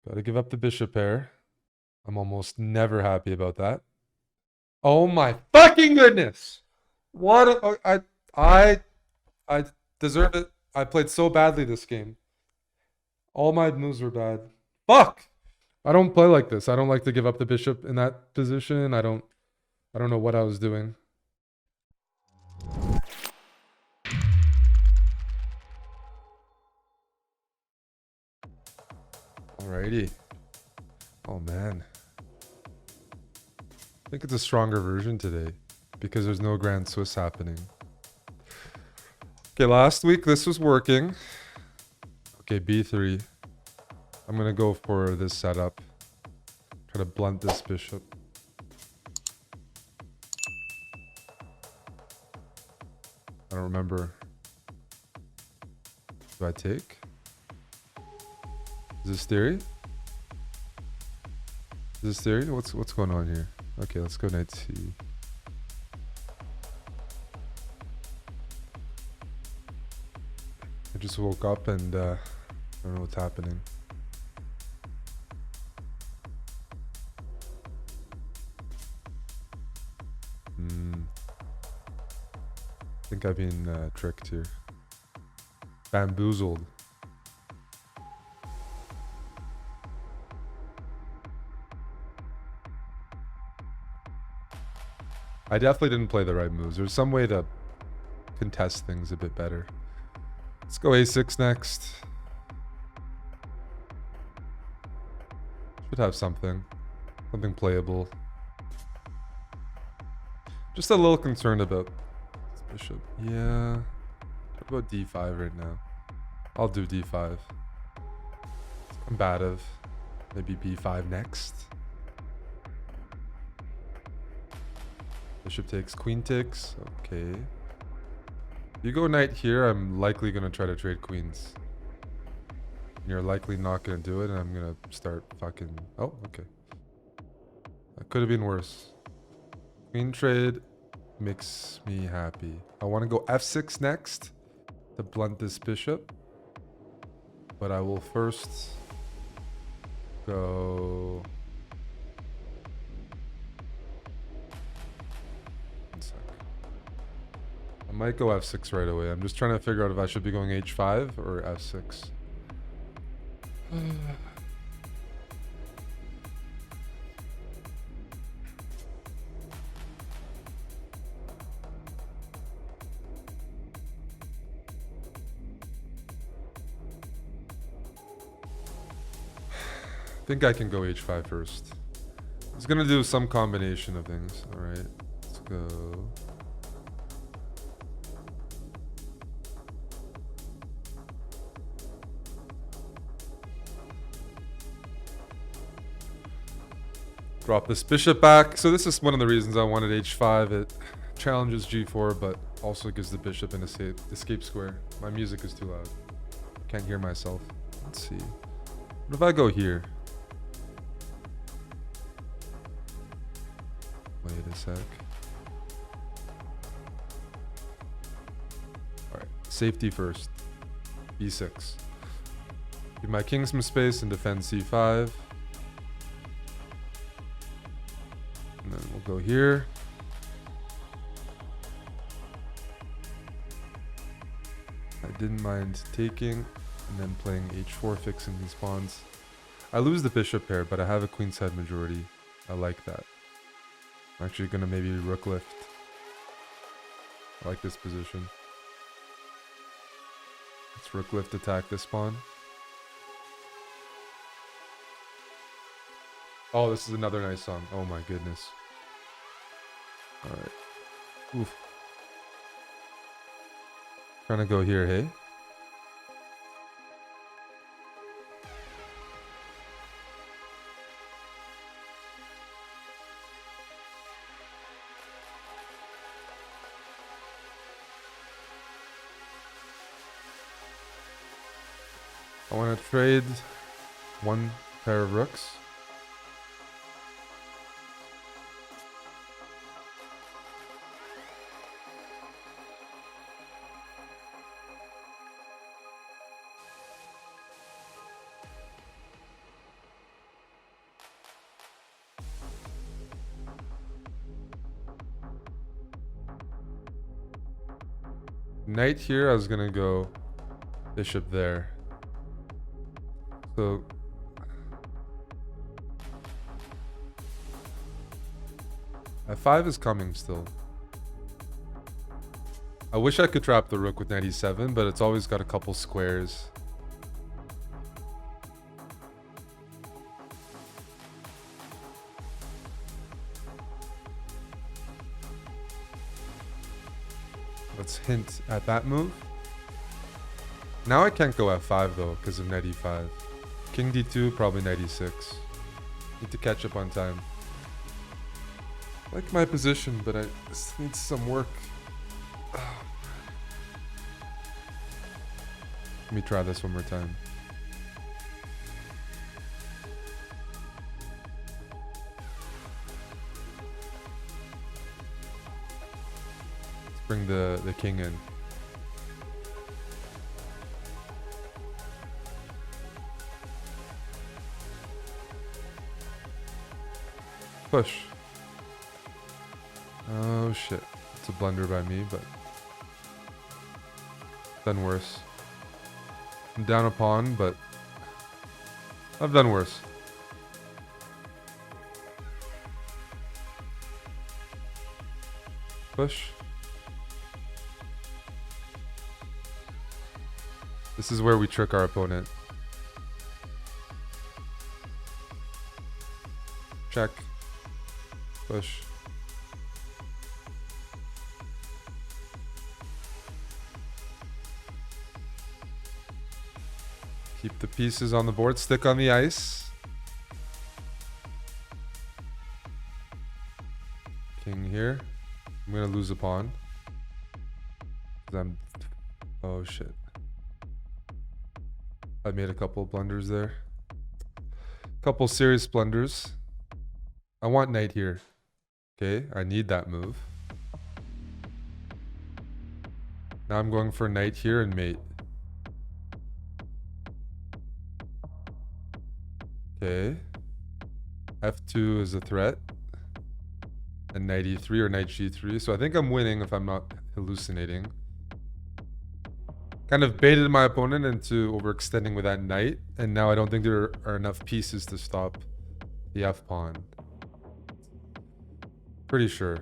Gotta give up the bishop pair. I'm almost never happy about that. Oh my fucking goodness! What? I deserve it. I played so badly this game. All my moves were bad. Fuck! I don't play like this. I don't like to give up the bishop in that position. I don't know what I was doing. Alrighty. Oh man. I think it's a stronger version today because there's no Grand Swiss happening. Okay, last week this was working. Okay, b3. I'm gonna go for this setup. Try to blunt this bishop. I don't remember. Do I take? Is this theory? Is this theory? What's going on here? Okay, let's go knight c. I just woke up and I don't know what's happening. I think I've been tricked here. Bamboozled. I definitely didn't play the right moves. There's some way to contest things a bit better. Let's go a6 next. Should have something. Something playable. Just a little concerned about this bishop. Yeah. What about d5 right now? I'll do d5. It's combative. Maybe b5 next. Bishop takes, queen takes. Okay. You go knight here, I'm likely going to try to trade queens. You're likely not going to do it, and I'm going to start fucking... Oh, okay. That could have been worse. Queen trade makes me happy. I want to go f6 next to blunt this bishop. But I will first go... One sec. I might go f6 right away. I'm just trying to figure out if I should be going h5 or f6. I think I can go h5 first. I was gonna do some combination of things. All right, let's go. Drop this bishop back. So this is one of the reasons I wanted h5. It challenges g4, but also gives the bishop an escape square. My music is too loud. Can't hear myself. Let's see. What if I go here? Wait a sec. Alright, safety first. b6. Give my king some space and defend c5. And then we'll go here. I didn't mind taking and then playing h4, fixing these pawns. I lose the bishop pair, but I have a queenside majority. I like that. I'm actually going to maybe rook lift. I like this position. Let's rook lift attack this pawn. Oh, this is another nice song. Oh my goodness. Alright. Oof. Trying to go here, hey? I want to trade one pair of rooks. Knight here, I was gonna go bishop there. So f5 is coming still. I wish I could trap the rook with knight e7, but it's always got a couple squares. Let's hint at that move. Now I can't go f5 though because of knight e5. King d2, probably knight e6. Need to catch up on time. I like my position, but I just need some work. Let me try this one more time. Let's bring the king in. Push. Oh shit. It's a blunder by me, but done worse. I'm down a pawn, but I've done worse. Push. This is where we trick our opponent. Check. Push. Keep the pieces on the board. Stick on the ice. King here. I'm gonna lose a pawn. Oh shit. I made a couple of blunders there. Couple serious blunders. I want knight here. Okay, I need that move. Now I'm going for knight here and mate. Okay. F2 is a threat. And knight e3 or knight g3. So I think I'm winning if I'm not hallucinating. Kind of baited my opponent into overextending with that knight. And now I don't think there are enough pieces to stop the f pawn. Pretty sure.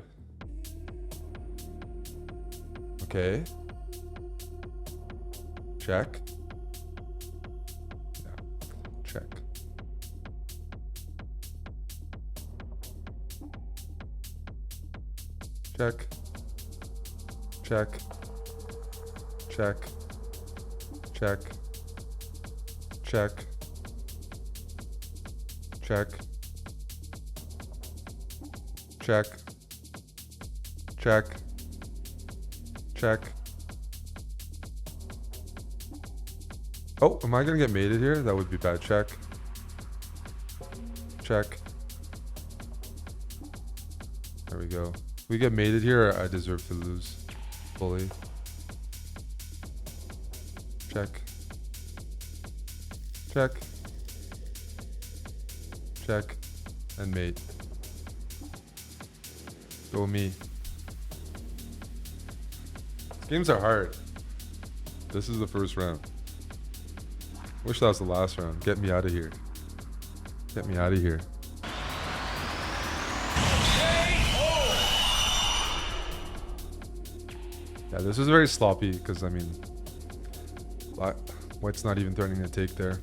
Okay. Check. Yeah. Check. Check. Check. Check. Check. Check. Check. Check. Check. Check. Oh, am I gonna get mated here? That would be bad. Check. Check. There we go. If we get mated here, I deserve to lose fully. Check. Check. Check. And mate. Go me. Games are hard. This is the first round. Wish that was the last round. Get me out of here. Get me out of here. Yeah, this is very sloppy because, I mean, White's not even threatening a take there.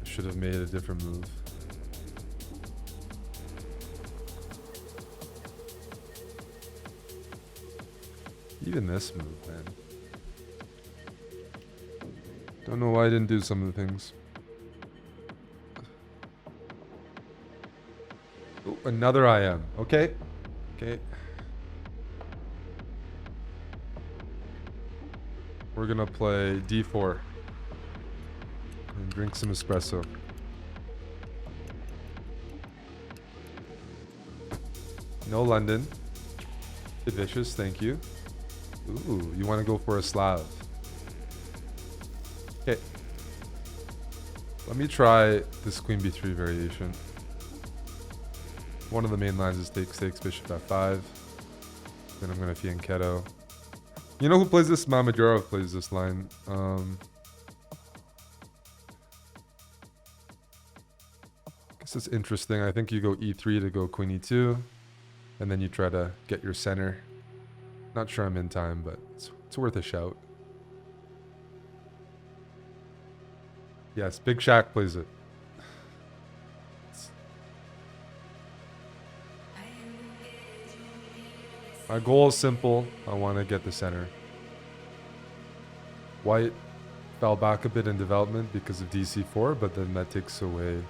Should have made a different move. Even this move, man. Don't know why I didn't do some of the things. Ooh, another IM. Okay. Okay. We're gonna play d4 and drink some espresso. No London. Bit vicious, thank you. Ooh, you want to go for a Slav. Okay. Let me try this queen b3 variation. One of the main lines is takes bishop f5. Then I'm gonna fianchetto. You know who plays this? Mamadurov plays this line. This is interesting. I think you go e3 to go queen e2, and then you try to get your center. Not sure I'm in time, but it's worth a shout. Yes, Big Shaq plays it. My goal is simple. I want to get the center. White fell back a bit in development because of dc4, but then that takes away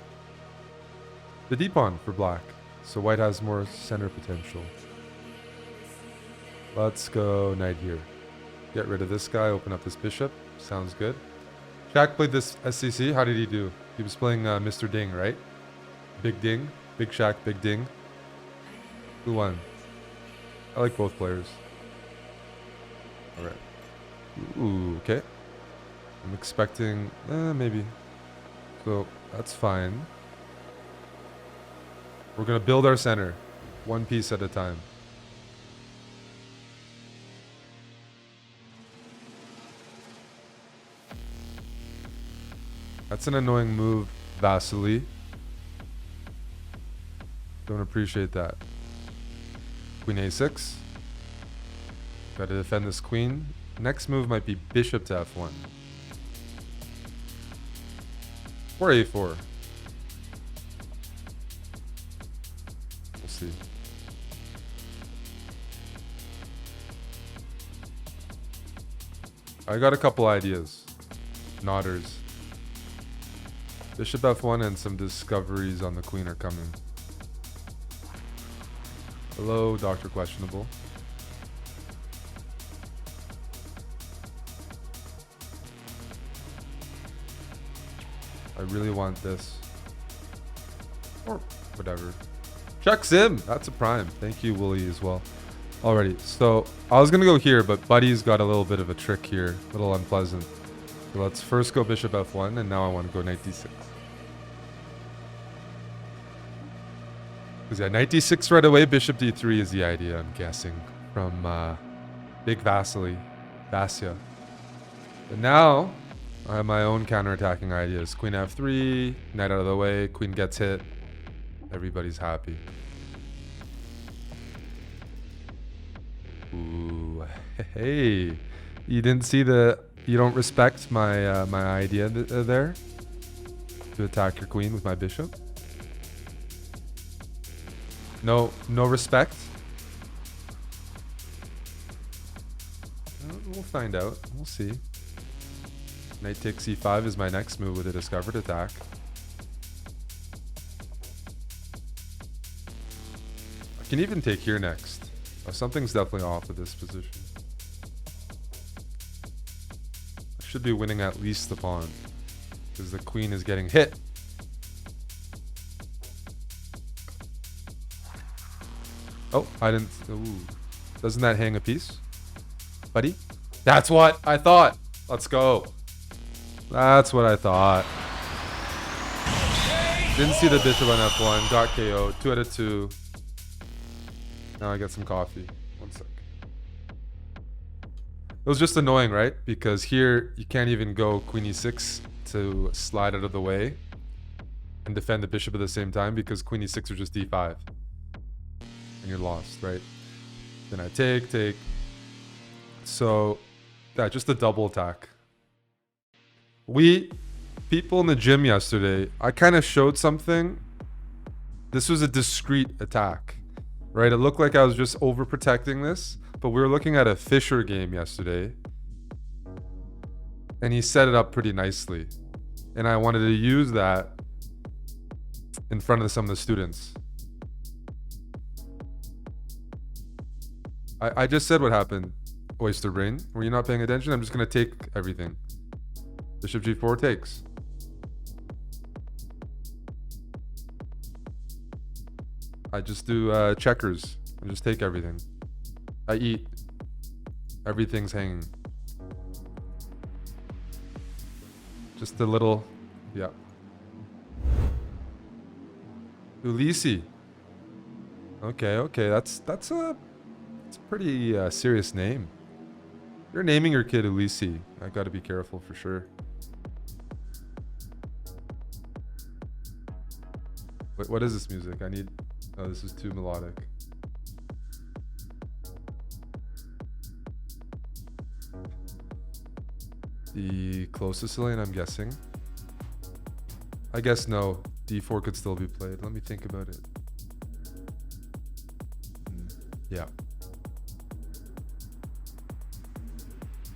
the d-pawn for black. So white has more center potential. Let's go knight here. Get rid of this guy, open up this bishop. Sounds good. Shaq played this SCC. How did he do? He was playing Mr. Ding, right? Big Ding. Big Shaq, Big Ding. Who won? I like both players. Alright. Ooh, okay. I'm expecting... maybe. So, that's fine. We're going to build our center. One piece at a time. That's an annoying move, Vasily. Don't appreciate that. Queen a6. Got to defend this queen. Next move might be bishop to f1. Or a4. We'll see. I got a couple ideas. Nodders. Bishop f1 and some discoveries on the queen are coming. Hello, Dr. Questionable. I really want this. Or whatever. Chuck Sim! That's a prime. Thank you, Wooly, as well. Alrighty, so I was going to go here, but Buddy's got a little bit of a trick here. A little unpleasant. So let's first go bishop f1, and now I want to go knight d6. Because yeah, knight d6 right away, bishop d3 is the idea, I'm guessing, from Big Vasily, Vasya. But now, I have my own counterattacking ideas. Queen f3, knight out of the way, queen gets hit. Everybody's happy. Ooh, hey. You didn't see the... You don't respect my my idea there? To attack your queen with my bishop? No respect? We'll find out. We'll see. Knight takes e5 is my next move with a discovered attack. I can even take here next. Oh, something's definitely off with this position. I should be winning at least the pawn. Because the queen is getting hit. Oh, I didn't... Ooh. Doesn't that hang a piece? Buddy? That's what I thought! Let's go. That's what I thought. Didn't see the bishop on f1. Got KO. 2 out of 2. Now I get some coffee. One sec. It was just annoying, right? Because here, you can't even go queen e6 to slide out of the way and defend the bishop at the same time because queen e6 are just d5. And you're lost, right? Then I take. So, yeah, just a double attack. People in the gym yesterday, I kind of showed something. This was a discreet attack, right? It looked like I was just overprotecting this, but we were looking at a Fischer game yesterday. And he set it up pretty nicely. And I wanted to use that in front of some of the students. I just said what happened, Oyster Brain. Were you not paying attention? I'm just going to take everything. Bishop g4 takes. I just do checkers and just take everything. I eat. Everything's hanging. Just a little, yeah. Ulisi. Okay, that's a It's a pretty serious name. You're naming your kid Ulysses. I gotta be careful for sure. Wait, what is this music? I need... Oh, this is too melodic. The closest lane, I'm guessing. I guess no. D4 could still be played. Let me think about it. Yeah.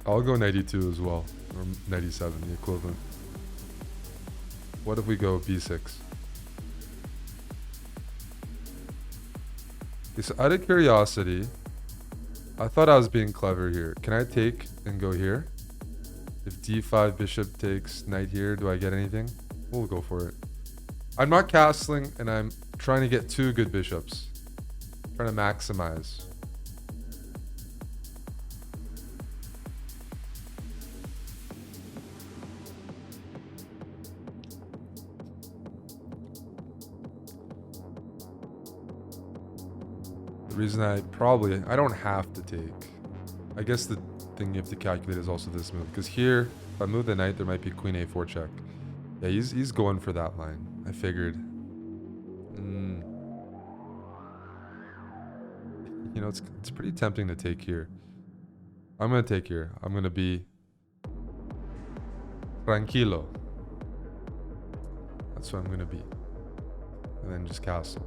I'll go 92 as well. Or 97, the equivalent. What if we go B6? Okay, so out of curiosity, I thought I was being clever here. Can I take and go here? If D5 bishop takes knight here, do I get anything? We'll go for it. I'm not castling, and I'm trying to get two good bishops. Trying to maximize. The reason I don't have to take. I guess the thing you have to calculate is also this move. Because here, if I move the knight, there might be queen a4 check. Yeah, he's going for that line. I figured. You know, it's pretty tempting to take here. I'm going to take here. I'm going to be tranquilo. That's what I'm going to be. And then just castle.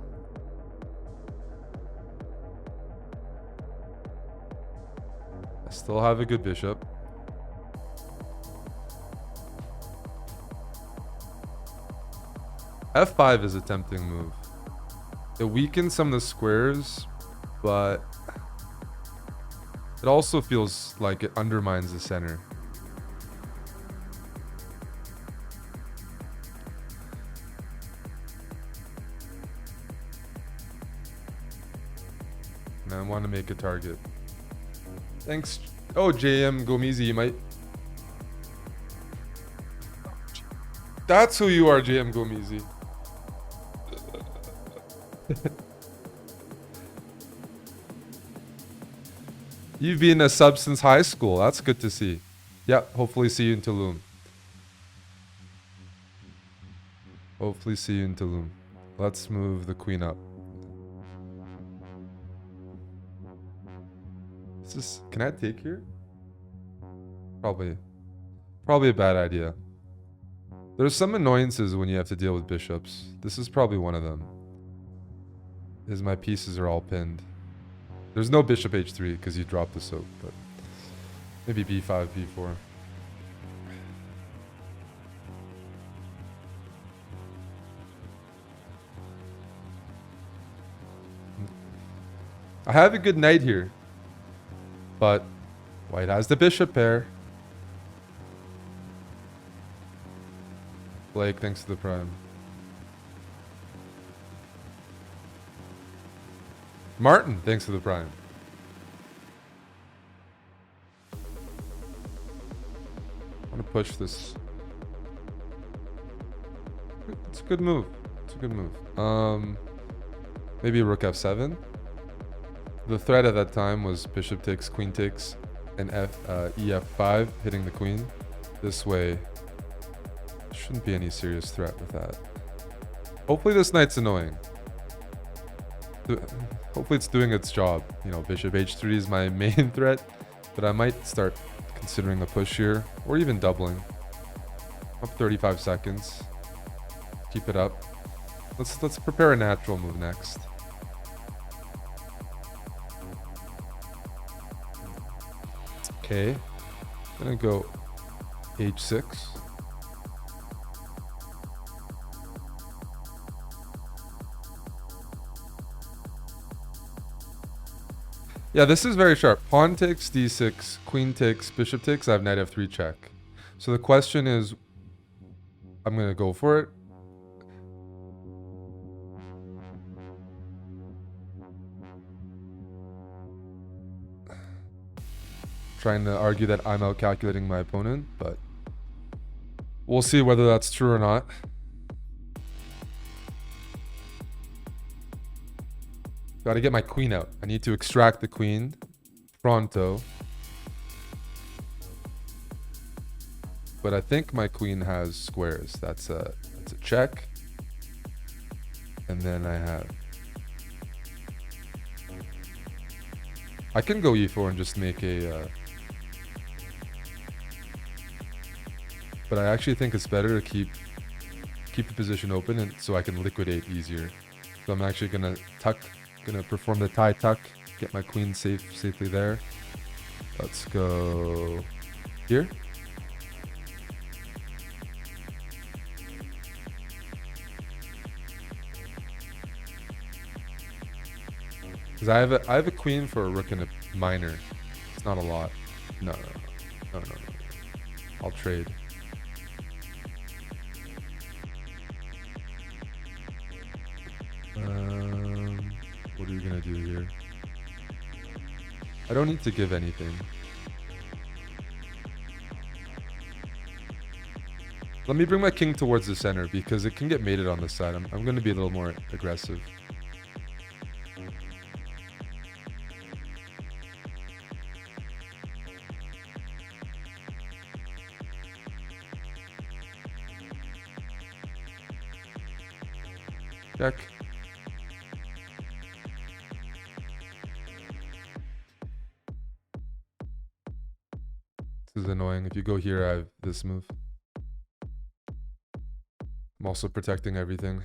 I still have a good bishop. F5 is a tempting move. It weakens some of the squares, but it also feels like it undermines the center. And I want to make a target. Thanks. Oh, JM Gomizi, you might... That's who you are, JM Gomizi. You've been a sub since high school. That's good to see. Yeah, hopefully see you in Tulum. Hopefully see you in Tulum. Let's move the queen up. Can I take here? Probably a bad idea. There's some annoyances when you have to deal with bishops. This is probably one of them. Is my pieces are all pinned. There's no bishop h3 because you dropped the soak, but maybe b5, b4. I have a good knight here, but white has the bishop pair. Blake, thanks to the prime. Martin, thanks to the prime. I want to push this. It's a good move. It's a good move. Maybe rook f7. The threat at that time was bishop takes, queen takes, and ef5, hitting the queen. This way, shouldn't be any serious threat with that. Hopefully this knight's annoying. Hopefully it's doing its job. You know, bishop h3 is my main threat, but I might start considering the push here, or even doubling. Up 35 seconds. Keep it up. Let's prepare a natural move next. Okay, gonna go h6. Yeah, this is very sharp. Pawn takes d6, queen takes, bishop takes. I have knight f3 check. So the question is, I'm gonna go for it. Trying to argue that I'm out calculating my opponent, but we'll see whether that's true or not. Gotta get my queen out. I need to extract the queen. Pronto. But I think my queen has squares. That's a check. And then I have... I can go e4 and just make a... But I actually think it's better to keep the position open and so I can liquidate easier. So I'm actually gonna perform the tie tuck, get my queen safely there. Let's go here. Because I have a queen for a rook and a minor. It's not a lot. No. I'll trade. What are you gonna do here? I don't need to give anything. Let me bring my king towards the center because it can get mated on this side. I'm gonna be a little more aggressive. Check. This is annoying. If you go here, I have this move. I'm also protecting everything.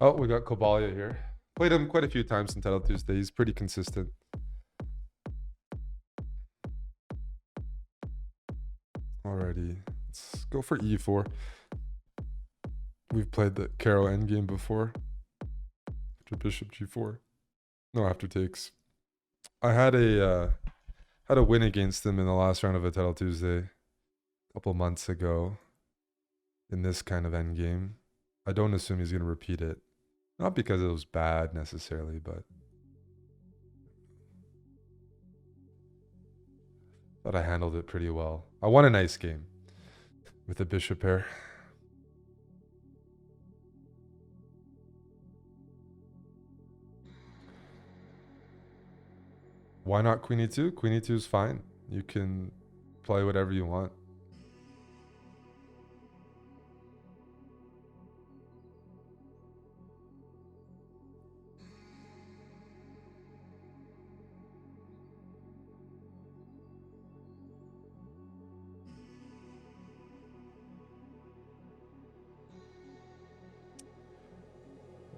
Oh, we got Kobalia here. Played him quite a few times in Title Tuesday. He's pretty consistent. Alrighty. Let's go for e4. We've played the Caro endgame before. After bishop g4. No after takes. I had a win against him in the last round of a Title Tuesday a couple months ago in this kind of endgame. I don't assume he's going to repeat it. Not because it was bad necessarily, but thought I handled it pretty well. I won a nice game with the bishop pair. Why not queen e2? Queen e2 is fine. You can play whatever you want.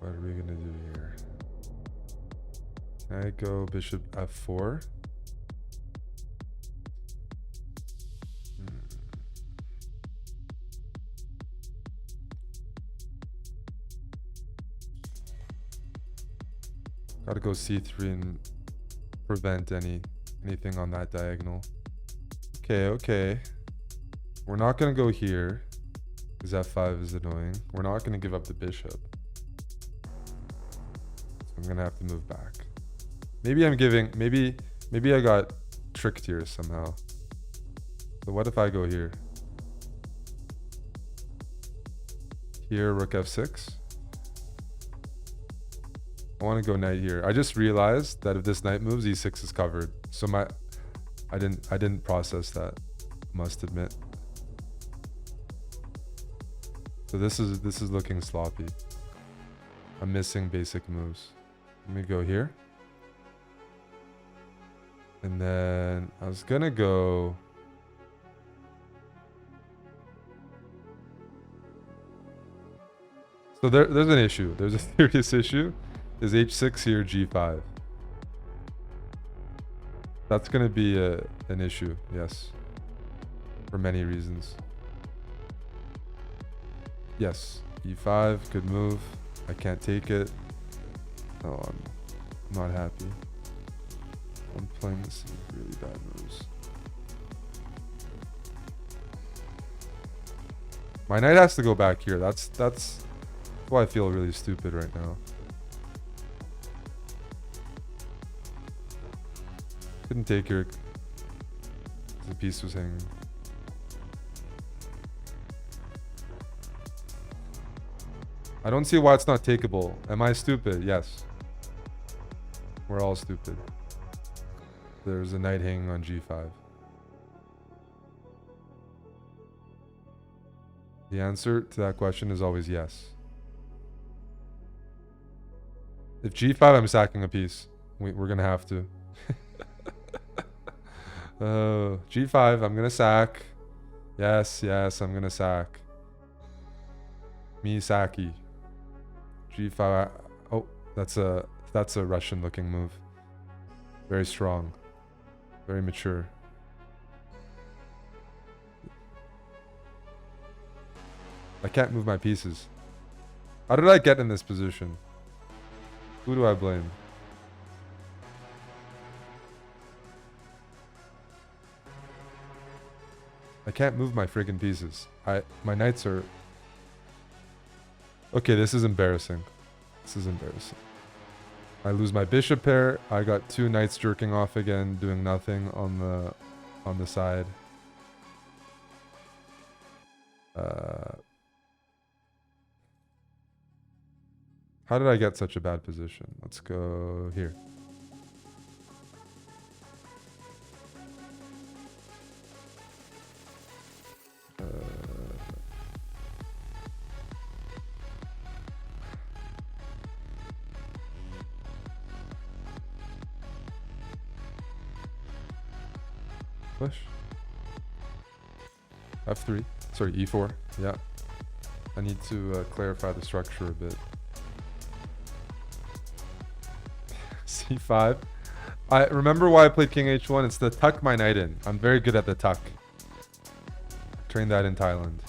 What are we gonna do here? I go bishop f4. Gotta go c3 and prevent anything on that diagonal. Okay. We're not gonna go here because f5 is annoying. We're not gonna give up the bishop. So I'm gonna have to move back. Maybe I got tricked here somehow. So what if I go here? Here, rook f6. I want to go knight here. I just realized that if this knight moves, e6 is covered. So I didn't process that, must admit. So this is looking sloppy. I'm missing basic moves. Let me go here. And then I was gonna go... So there's an issue. There's a serious issue. There's h6 here, g5. That's gonna be an issue, yes. For many reasons. Yes, e5, good move. I can't take it. Oh, I'm not happy. I'm playing this really bad moves. My knight has to go back here. That's why I feel really stupid right now. Couldn't take her. The piece was hanging. I don't see why it's not takeable. Am I stupid? Yes. We're all stupid. There's a knight hanging on g5. The answer to that question is always yes. If g5, I'm sacking a piece. We're gonna have to. G5, I'm gonna sack. Yes, yes, I'm gonna sack. Me Saki. G5. Oh, that's a Russian looking move. Very strong. Very mature. I can't move my pieces. How did I get in this position? Who do I blame? I can't move my friggin' pieces. My knights are... Okay, this is embarrassing. This is embarrassing. I lose my bishop pair. I got two knights jerking off again, doing nothing on the side. How did I get such a bad position? Let's go here. Push. F3. Sorry, E4. Yeah. I need to clarify the structure a bit. C5. I remember why I played King H1. It's to tuck my knight in. I'm very good at the tuck. Trained that in Thailand.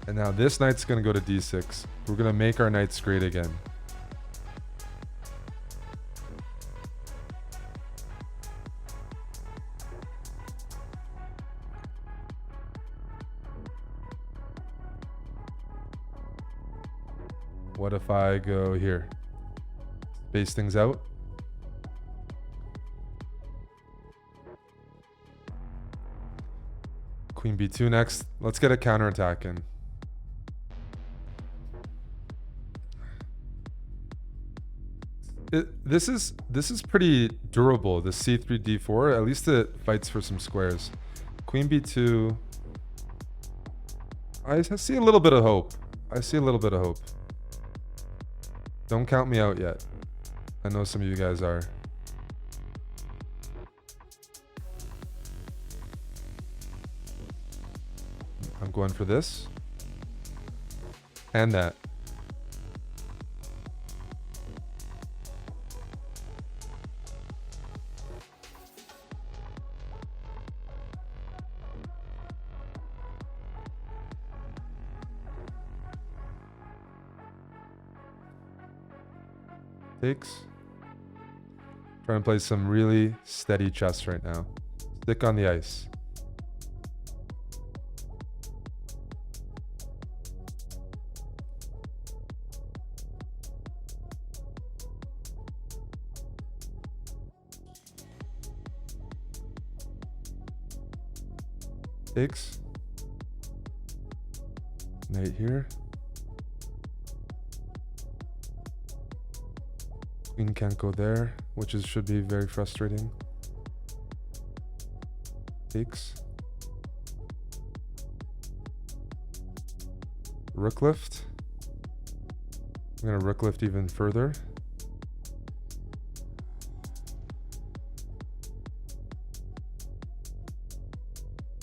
And now this knight's going to go to D6. We're going to make our knights great again. What if I go here? Space things out. Queen B2 next. Let's get a counterattack in. This is pretty durable. The C3 D4. At least it fights for some squares. Queen B2. I see a little bit of hope. I see a little bit of hope. Don't count me out yet. I know some of you guys are. I'm going for this. And that. Takes. Trying to play some really steady chess right now. Stick on the ice. Takes. Knight here. Queen can't go there, which should be very frustrating. Takes. Rook lift. I'm gonna rook lift even further.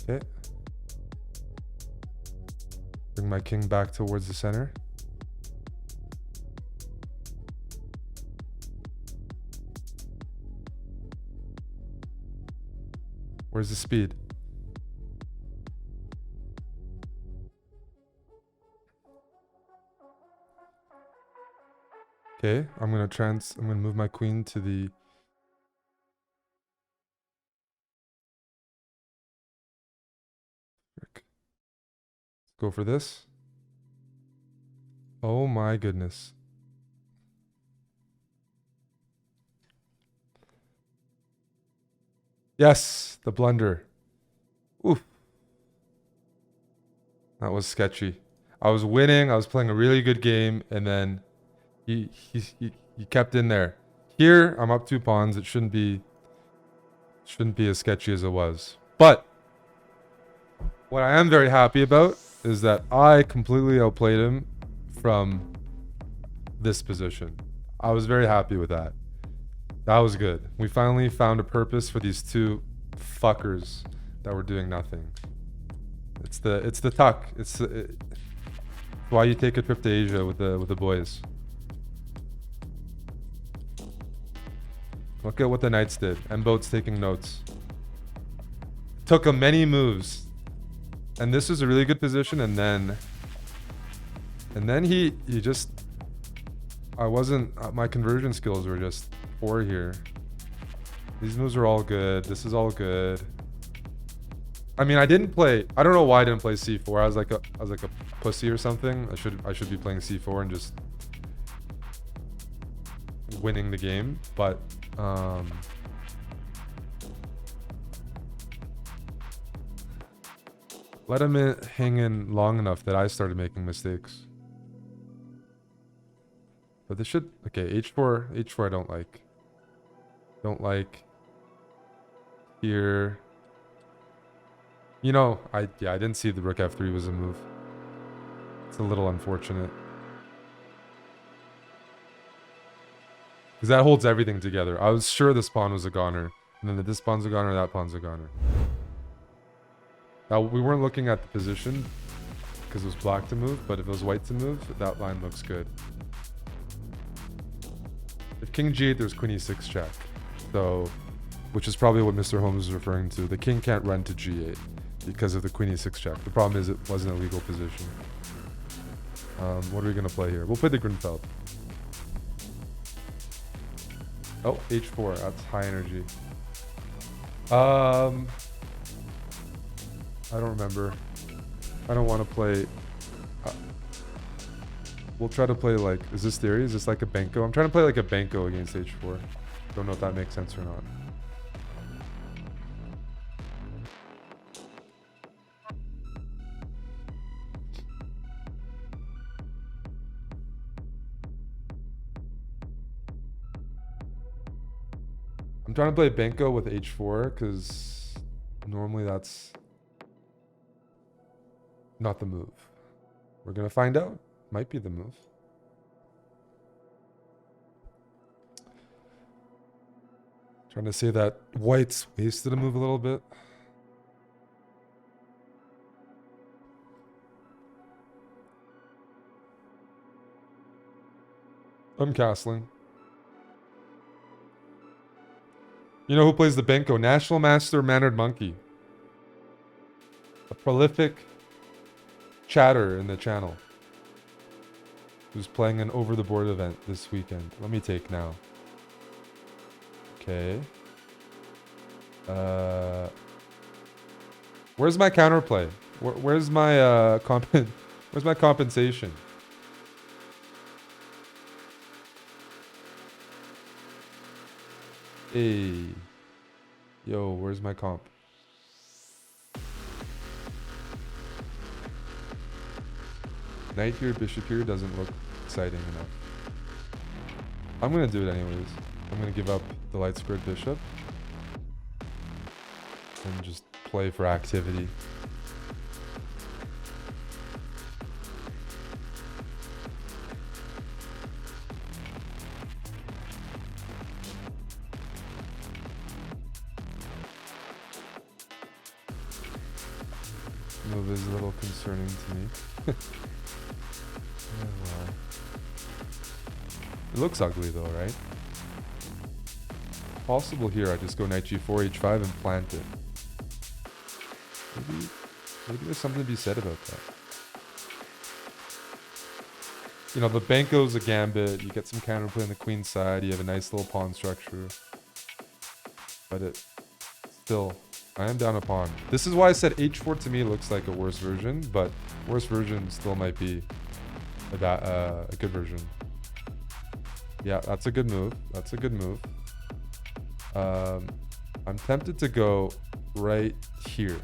Okay. Bring my king back towards the center. Where's the speed? Okay, I'm gonna move my queen to the... Let's go for this. Oh my goodness. Yes, the blunder. Oof. That was sketchy. I was winning. I was playing a really good game, and then he kept in there. Here, I'm up 2 pawns. It shouldn't be as sketchy as it was. But what I am very happy about is that I completely outplayed him from this position. I was very happy with that. That was good. We finally found a purpose for these 2 fuckers that were doing nothing. It's the tuck. It's why you take a trip to Asia with the boys. Look at what the knights did. M-Boat's taking notes. Took him many moves. And this was a really good position, and then he just, I wasn't, my conversion skills were just poor here. These moves are all good. This is all good. I mean, I don't know why I didn't play C4. I was like a pussy or something. I should be playing C4 and just winning the game, but let him hang in long enough that I started making mistakes. But this should... Okay, H4 I don't like. Don't like. Here. You know, I didn't see the rook F3 was a move. It's a little unfortunate. Because that holds everything together. I was sure this pawn was a goner. And then this pawn's a goner, that pawn's a goner. Now, we weren't looking at the position because it was black to move, but if it was white to move, that line looks good. If king g8, there's queen e6 check. So, which is probably what Mr. Holmes is referring to. The king can't run to g8 because of the queen e6 check. The problem is it wasn't a legal position. What are we going to play here? We'll play the Grunfeld. Oh, h4. That's high energy. I don't remember. I don't want to play... we'll try to play like... Is this theory? Is this like a Benko? I'm trying to play like a Benko against h4. Don't know if that makes sense or not. I'm trying to play Benko with h4 because normally that's not the move. We're going to find out. Might be the move. Trying to say that white's wasted a move a little bit. I'm castling. You know who plays the Benko? National Master Mannered Monkey. A prolific chatter in the channel. Who's playing an over-the-board event this weekend. Let me take now. Okay. Where's my counterplay? Where's my where's my compensation? Hey. Yo, where's my comp? Knight here, bishop here doesn't look exciting enough. I'm gonna do it anyways. I'm gonna give up the light squared bishop. And just play for activity. Move is a little concerning to me. Oh, well. It looks ugly though, right? Possible here, I just go knight g4, h5 and plant it. Maybe there's something to be said about that. You know, the Benko's a gambit, you get some counterplay on the queen side, you have a nice little pawn structure. But it still... I am down a pawn. This is why I said h4 to me looks like a worse version, but worse version still might be a good version. Yeah, that's a good move. That's a good move. I'm tempted to go right here.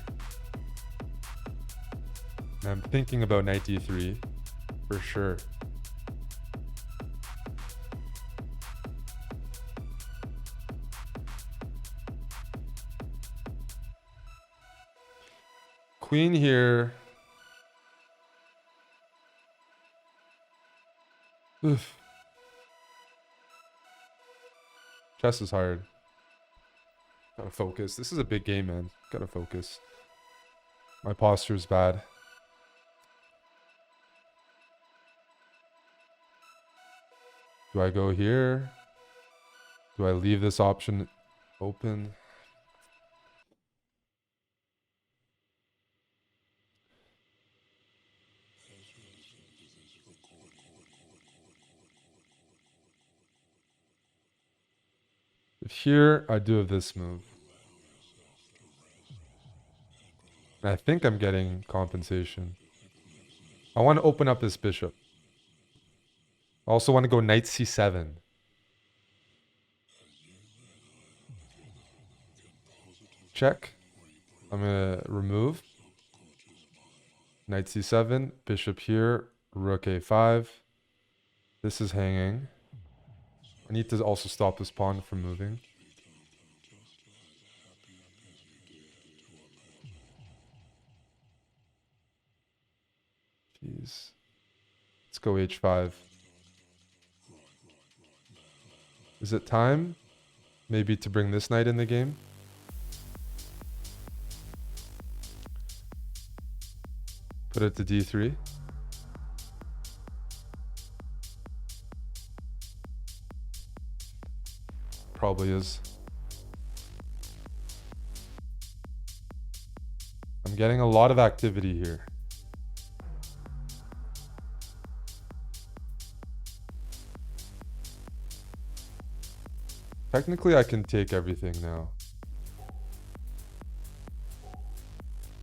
I'm thinking about knight d3. For sure. Queen here. Oof. Chess is hard. Gotta focus. This is a big game, man. Gotta focus. My posture is bad. Do I go here? Do I leave this option open? If here, I do have this move. And I think I'm getting compensation. I want to open up this bishop. I also want to go knight c7. Check. I'm going to remove. Knight c7, bishop here, rook a5. This is hanging. I need to also stop this pawn from moving. Jeez. Let's go h5. Is it time? Maybe to bring this knight in the game? Put it to d3. Probably is. I'm getting a lot of activity here. Technically, I can take everything now.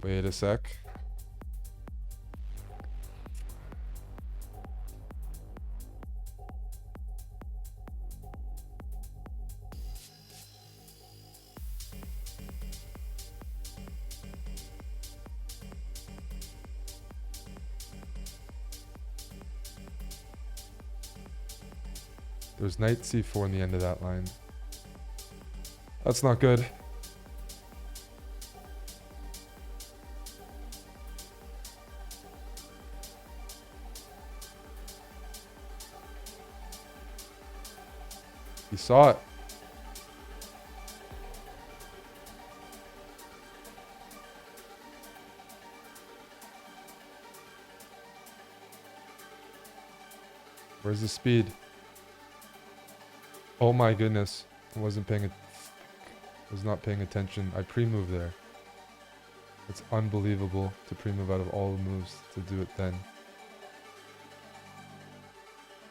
Wait a sec. There's knight c4 in the end of that line. That's not good. He saw it. Where's the speed? Oh my goodness. I wasn't paying it. Was not paying attention. I pre-moved there. It's unbelievable to pre-move out of all the moves to do it then.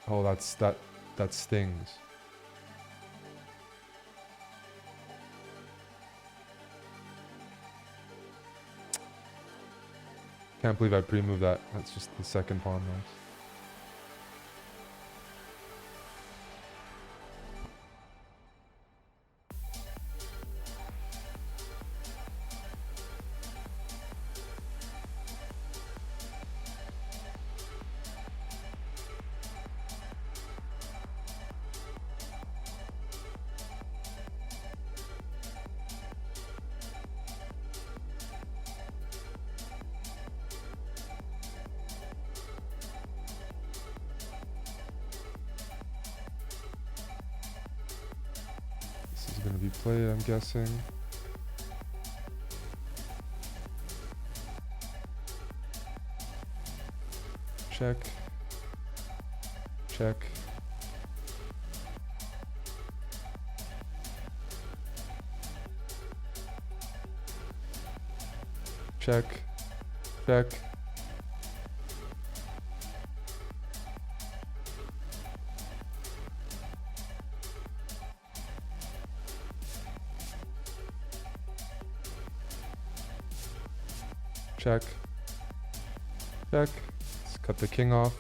Oh, that stings. Can't believe I pre-moved that. That's just the second pawn loss. Gonna be played, I'm guessing. Check. Check. Check. Check. Check. Check. Let's cut the king off.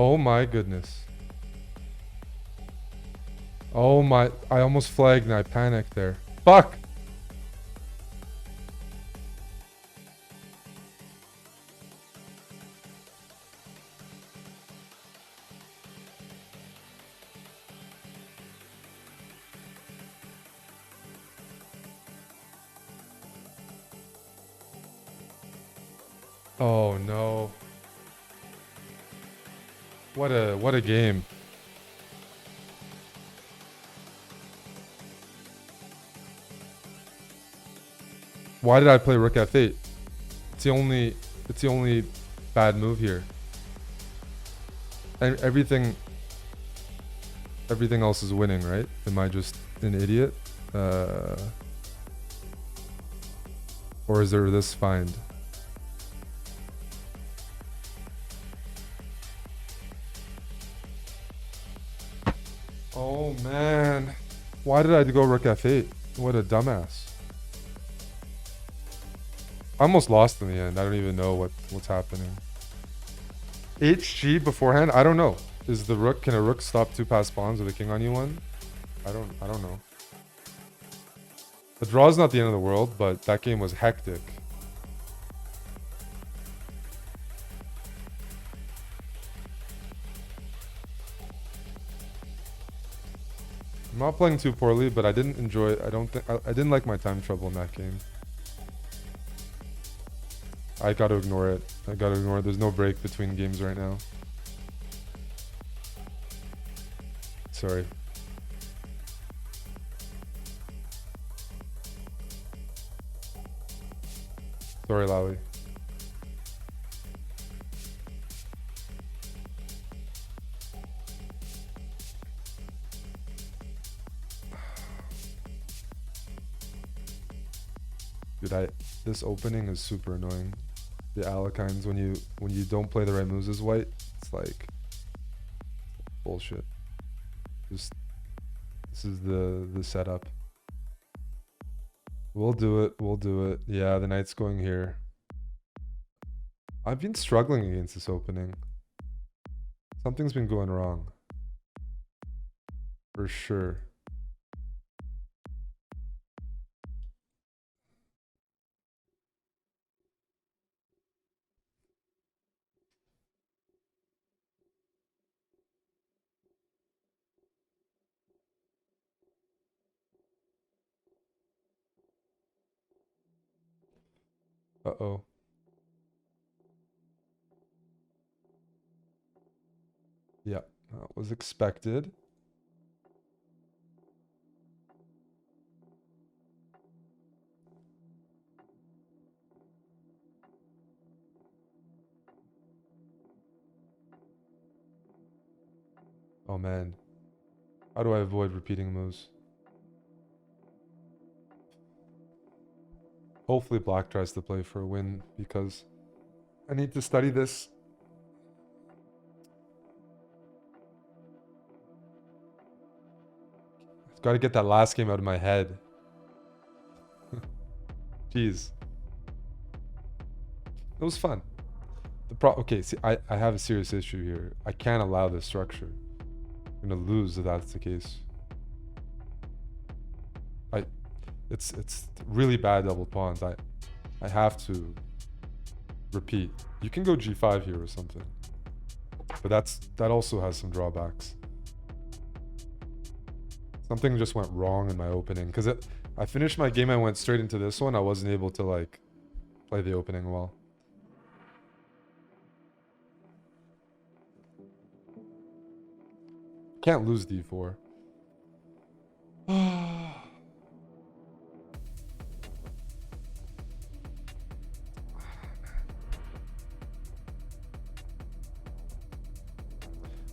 Oh my goodness. Oh my, I almost flagged and I panicked there. Fuck! Oh no. What a game. Why did I play Rook F8? It's the only bad move here. And everything else is winning, right? Am I just an idiot? Or is there this find? Oh man. Why did I go Rook F8? What a dumbass. I almost lost in the end. I don't even know what's happening. HG beforehand? I don't know. Is the rook, can a rook stop 2 passed pawns with a king on e1? I don't know. The draw is not the end of the world, but that game was hectic. I'm not playing too poorly, but I didn't enjoy it. I didn't like my time trouble in that game. I gotta ignore it. There's no break between games right now. Sorry. Sorry, Lally. Dude, this opening is super annoying. The Alekines, when you don't play the right moves as white, it's like bullshit. This is the setup. We'll do it. Yeah, the knight's going here. I've been struggling against this opening. Something's been going wrong. For sure. Uh-oh. Yeah, that was expected. Oh man. How do I avoid repeating moves? Hopefully black tries to play for a win because I need to study this. I've got to get that last game out of my head. Jeez. It was fun. Okay, see, I have a serious issue here. I can't allow this structure. I'm gonna lose if that's the case. It's really bad double pawns. I have to repeat. You can go g5 here or something, but that also has some drawbacks. Something just went wrong in my opening because I finished my game. I went straight into this one. I wasn't able to like play the opening well. Can't lose d4.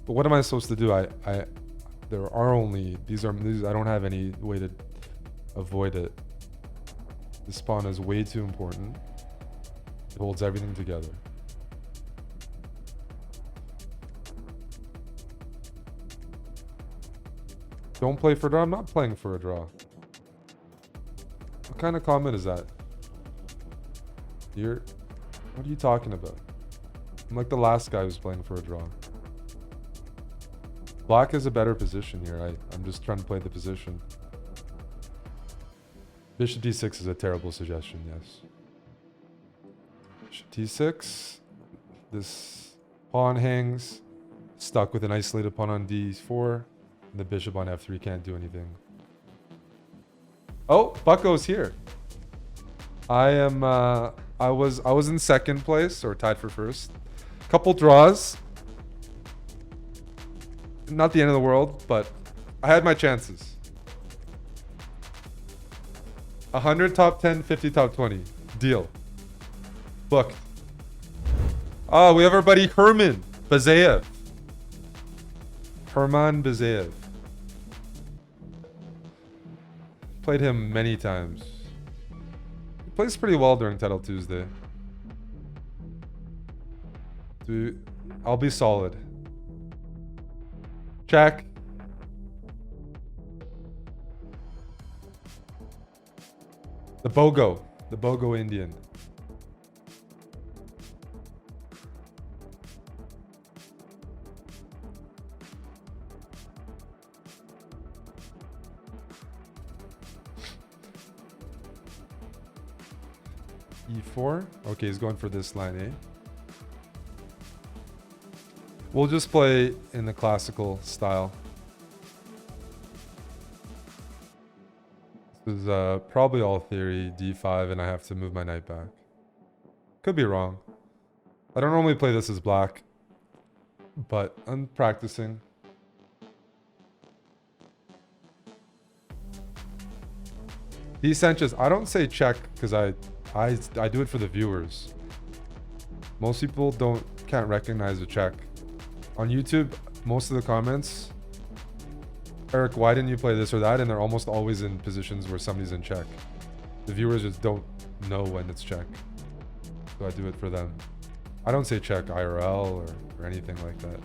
But what am I supposed to do? There are only these. I don't have any way to avoid it. This pawn is way too important. It holds everything together. Don't play for a draw. I'm not playing for a draw. What kind of comment is that? What are you talking about? I'm like the last guy who's playing for a draw. Black is a better position here. I'm just trying to play the position. Bishop d6 is a terrible suggestion, yes. Bishop d6. This pawn hangs. Stuck with an isolated pawn on d4. And the bishop on f3 can't do anything. Oh, Bucko's here. I was in second place, or tied for first. Couple draws. Not the end of the world, but I had my chances. 100 top 10, 50 top 20. Deal. Booked. Oh, we have our buddy Herman Bazayev. Herman Bazayev. Played him many times. He plays pretty well during Title Tuesday. Dude, I'll be solid. Check. The Bogo Indian. E4. Okay, he's going for this line, eh? We'll just play in the classical style. This is probably all theory, d5, and I have to move my knight back. Could be wrong. I don't normally play this as black, but I'm practicing. D Sanchez, I don't say check because I do it for the viewers. Most people can't recognize a check. On YouTube, most of the comments, Eric, why didn't you play this or that? And they're almost always in positions where somebody's in check. The viewers just don't know when it's check. So I do it for them. I don't say check IRL or anything like that.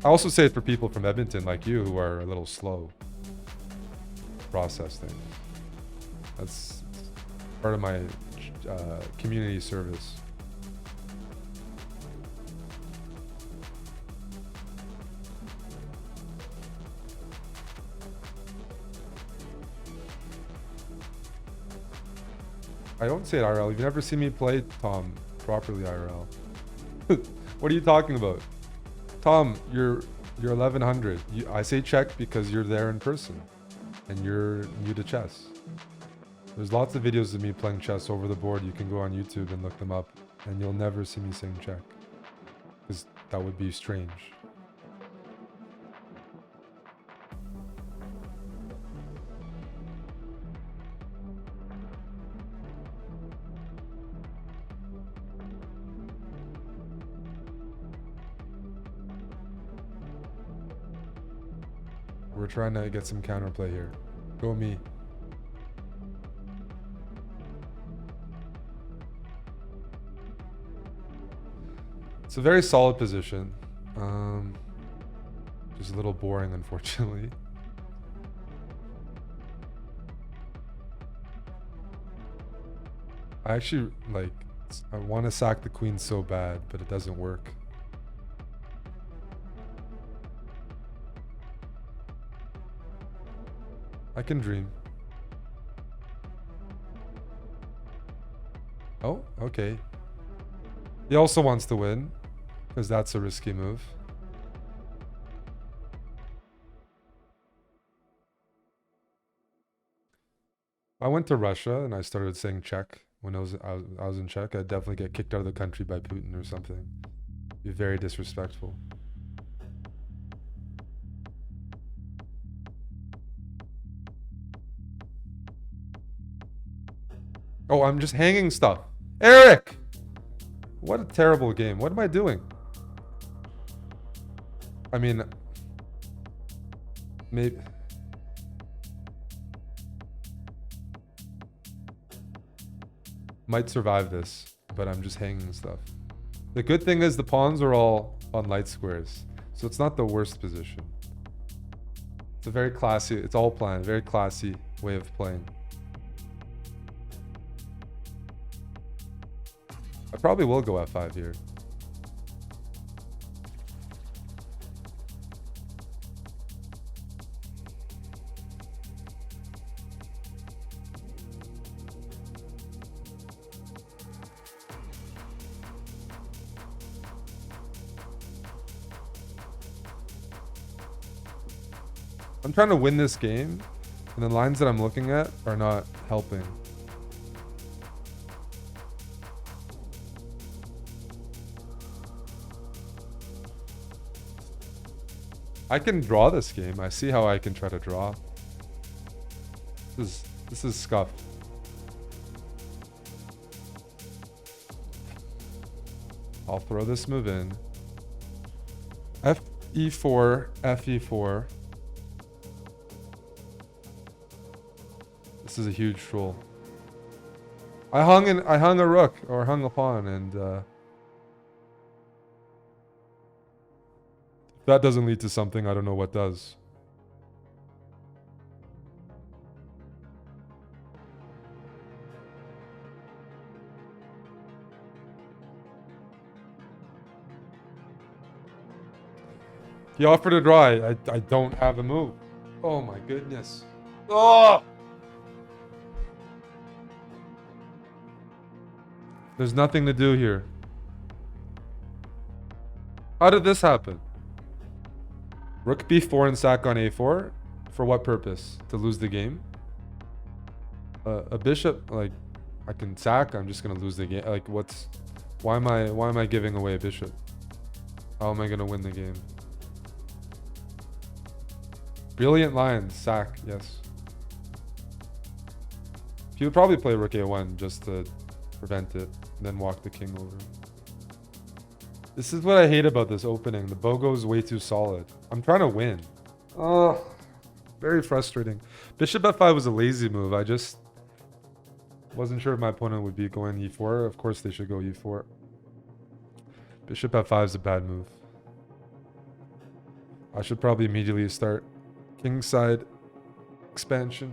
I also say it for people from Edmonton like you who are a little slow to process things. That's part of my community service. I don't say it IRL. You've never seen me play Tom properly IRL. What are you talking about? Tom, you're 1100. I say check because you're there in person and you're new to chess. There's lots of videos of me playing chess over the board. You can go on YouTube and look them up and you'll never see me saying check because that would be strange. We're trying to get some counterplay here. Go me. It's a very solid position. Just a little boring, unfortunately. I actually, I want to sack the queen so bad, but it doesn't work. I can dream. Oh, okay. He also wants to win, because that's a risky move. I went to Russia and I started saying check when I was in Czech. I'd definitely get kicked out of the country by Putin or something. Be very disrespectful. Oh, I'm just hanging stuff. Eric! What a terrible game. What am I doing? I mean, maybe... Might survive this, but I'm just hanging stuff. The good thing is the pawns are all on light squares, so it's not the worst position. It's a very classy, it's all planned, very classy way of playing. I probably will go f5 here. I'm trying to win this game, and the lines that I'm looking at are not helping. I can draw this game. I see how I can try to draw. This is scuff. I'll throw this move in. Fe4, Fe4. This is a huge troll. I hung a rook or hung a pawn, and if that doesn't lead to something, I don't know what does. He offered to draw. I don't have a move. Oh my goodness. Oh! There's nothing to do here. How did this happen? Rook b4 and sack on a4? For what purpose? To lose the game? A bishop, like, I can sack, I'm just gonna lose the game. Like, why am I giving away a bishop? How am I gonna win the game? Brilliant lines, sack, yes. He would probably play rook a1 just to prevent it, and then walk the king over. This is what I hate about this opening. The BOGO is way too solid. I'm trying to win. Oh, very frustrating. Bishop f5 was a lazy move. I just wasn't sure if my opponent would be going e4. Of course they should go e4. Bishop f5 is a bad move. I should probably immediately start kingside expansion.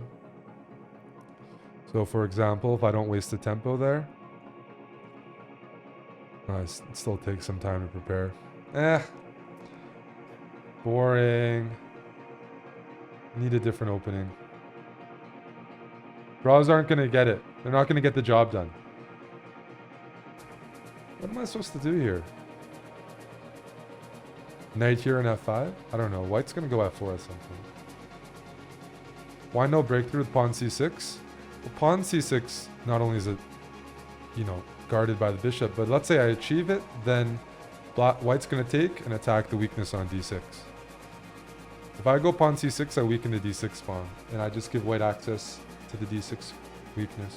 So for example, if I don't waste the tempo there, it still takes some time to prepare. Boring. Need a different opening. BRAHS aren't going to get it. They're not going to get the job done. What am I supposed to do here? Knight here in f5? I don't know. White's going to go f4 at some point. Why no breakthrough with pawn c6? Well, pawn c6 not only is it, guarded by the bishop, but let's say I achieve it, then white's going to take and attack the weakness on d6. If I go pawn c6, I weaken the d6 pawn, and I just give white access to the d6 weakness.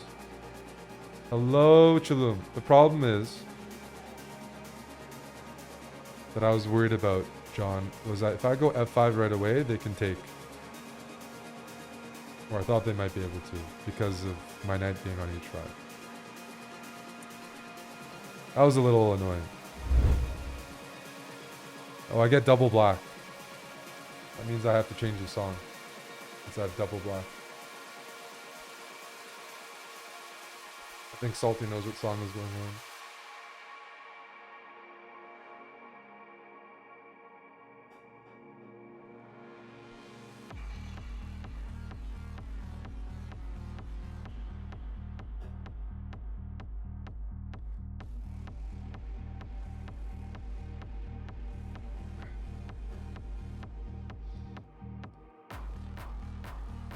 Hello, Chaloom. The problem is that I was worried about, John, was that if I go f5 right away, they can take. Or I thought they might be able to, because of my knight being on h5. That was a little annoying. Oh, I get double black. That means I have to change the song. Since I have double black. I think Salty knows what song is going on.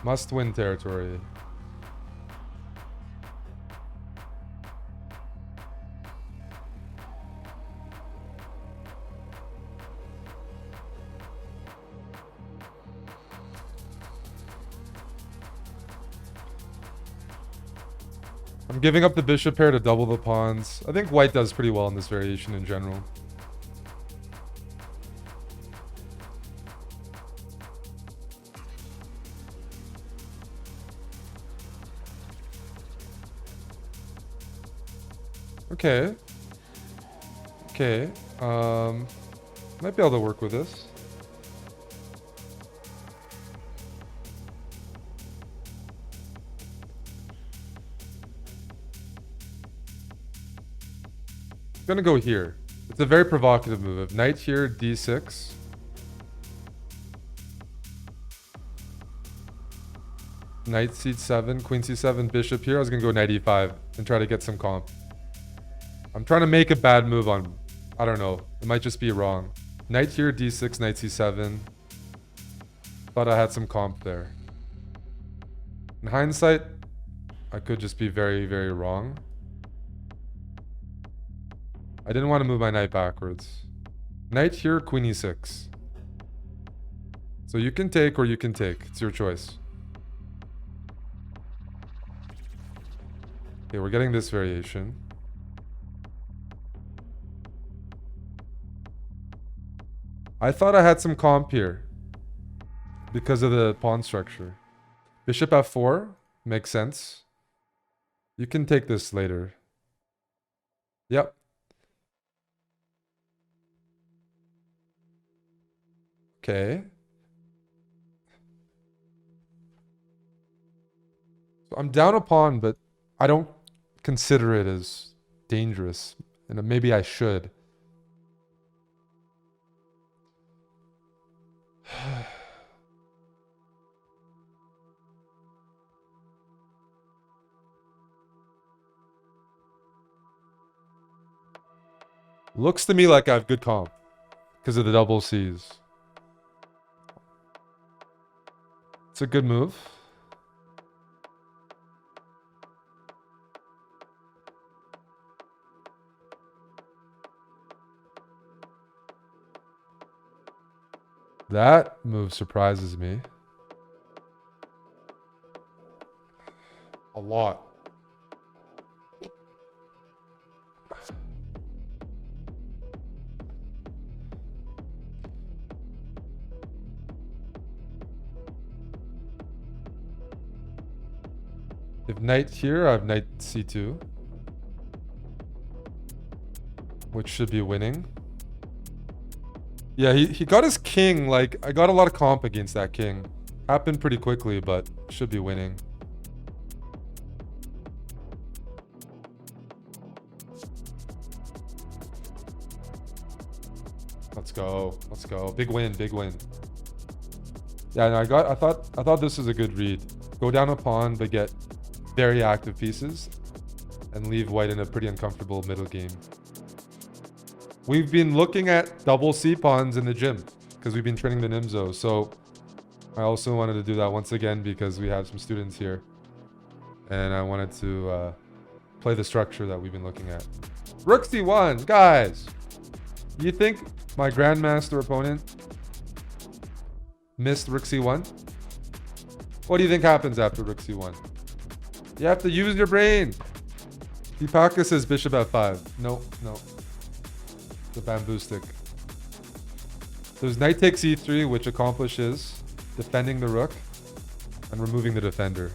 Must win territory. I'm giving up the bishop pair to double the pawns. I think white does pretty well in this variation in general. Okay. Okay. Might be able to work with this. I'm gonna go here. It's a very provocative move. If knight here, d6. Knight c7, queen c7, bishop here. I was gonna go knight e5 and try to get some comp. I'm trying to make a bad move on, I don't know. It might just be wrong. Knight here, d6, knight c7. Thought I had some comp there. In hindsight, I could just be very, very wrong. I didn't want to move my knight backwards. Knight here, queen e6. So you can take or you can take. It's your choice. Okay, we're getting this variation. I thought I had some comp here because of the pawn structure. Bishop f4 makes sense. You can take this later. Yep. Okay. So I'm down a pawn, but I don't consider it as dangerous. And maybe I should. Looks to me like I have good comp because of the double C's. It's a good move. That move surprises me. A lot. If knight here, I have knight c2. Which should be winning. Yeah, he got his king. Like, I got a lot of comp against that king. Happened pretty quickly, but should be winning. Let's go. Let's go. Big win, big win. Yeah, no, I thought this was a good read. Go down a pawn, but get very active pieces and leave white in a pretty uncomfortable middle game. We've been looking at double C pawns in the gym because we've been training the Nimzo. So I also wanted to do that once again because we have some students here. And I wanted to play the structure that we've been looking at. Rook C1, guys. You think my grandmaster opponent missed Rook C1? What do you think happens after Rook C1? You have to use your brain. Deepaka says Bishop F5. No, no. The bamboo stick. There's knight takes e3, which accomplishes defending the rook and removing the defender.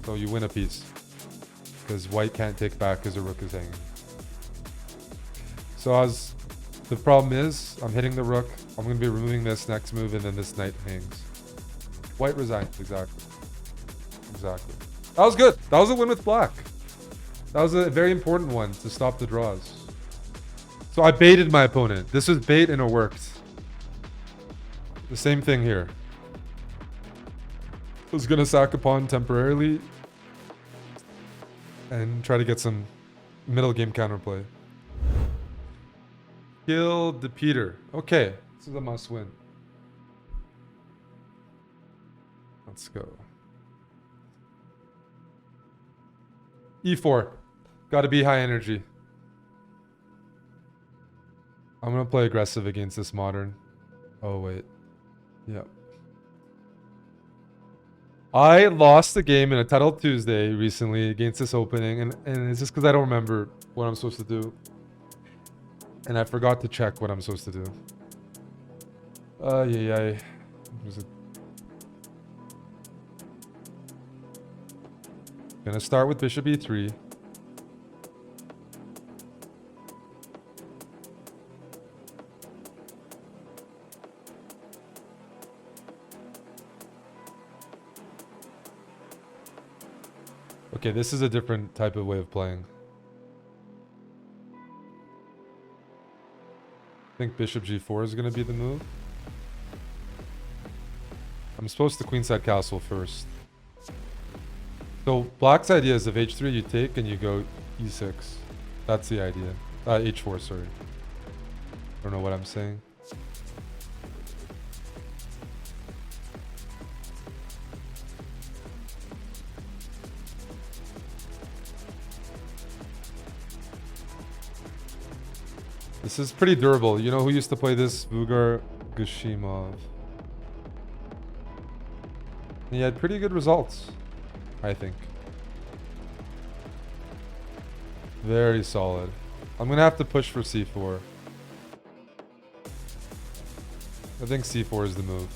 So you win a piece. Because white can't take back because the rook is hanging. So the problem is, I'm hitting the rook. I'm going to be removing this next move, and then this knight hangs. White resigns, exactly. Exactly. That was good. That was a win with black. That was a very important one to stop the draws. So I baited my opponent. This was bait and it worked. The same thing here. I was going to sack a pawn temporarily and try to get some middle game counterplay. Kill the Peter. Okay, this is a must win. Let's go. E4. Gotta be high energy. I'm gonna play aggressive against this modern. Oh, wait. Yep. I lost the game in a Title Tuesday recently against this opening, and it's just because I don't remember what I'm supposed to do. And I forgot to check what I'm supposed to do. Yeah. Gonna start with Bishop E3. Okay, this is a different type of way of playing. I think Bishop G4 is going to be the move. I'm supposed to queenside castle first. So black's idea is if H3 you take and you go E6. That's the idea. H4, sorry. I don't know what I'm saying. This is pretty durable. You know who used to play this? Vugar Gushimov. He had pretty good results, I think. Very solid. I'm gonna have to push for c4. I think c4 is the move.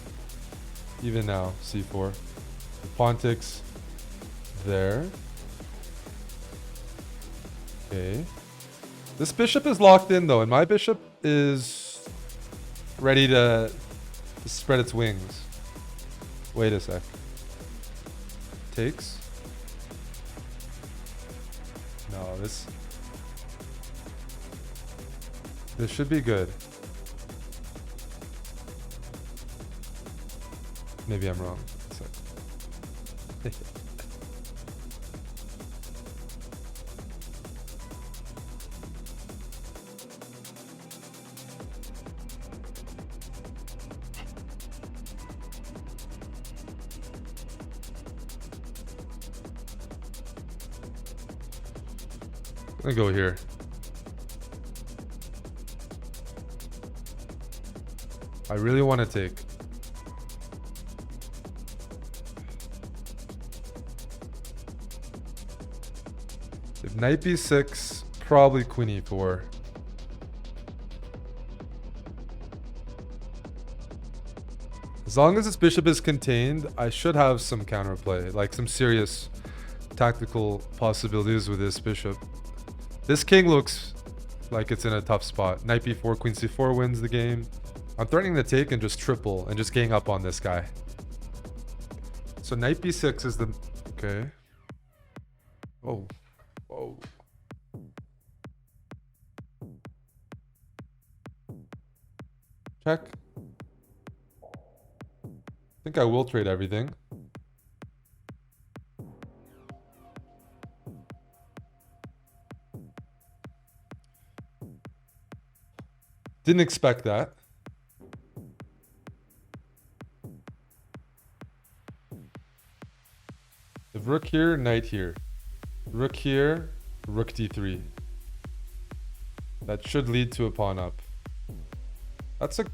Even now, c4. The pawn takes there. Okay. This bishop is locked in though, and my bishop is ready to spread its wings. Wait a sec. Takes. No, this should be good. Maybe I'm wrong. I'm gonna go here. I really want to take. If knight b6, probably queen e4. As long as this bishop is contained, I should have some counterplay, like some serious tactical possibilities with this bishop. This king looks like it's in a tough spot. Knight b4, queen c4 wins the game. I'm threatening to take and just triple and just gang up on this guy. So knight b6 is the... Okay. Oh. Whoa. Check. I think I will trade everything. Didn't expect that. If rook here, knight here. Rook here, rook d3. That should lead to a pawn up. That's a...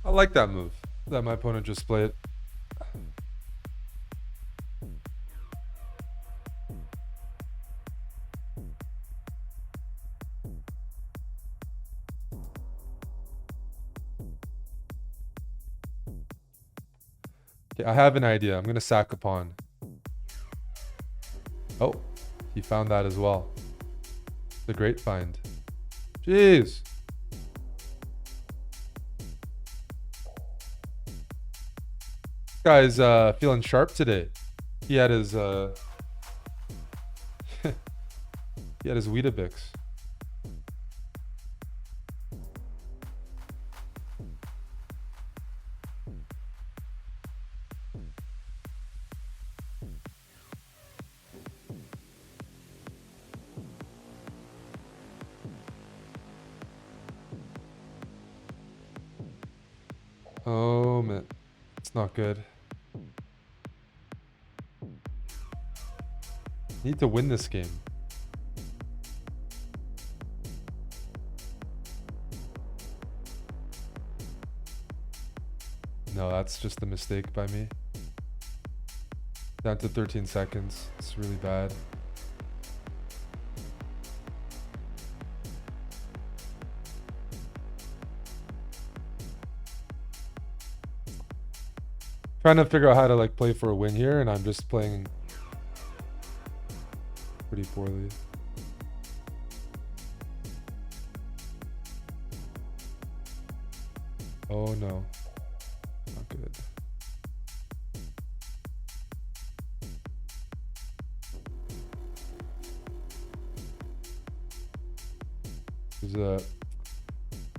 I like that move. That my opponent just played. Okay, I have an idea. I'm gonna sack a pawn. Oh, he found that as well. It's a great find. Jeez. This guy's feeling sharp today. He had his he had his Weetabix. Oh man, it's not good. Need to win this game. No, that's just a mistake by me. Down to 13 seconds. It's really bad. Trying to figure out how to like play for a win here, and I'm just playing pretty poorly. Oh no, not good.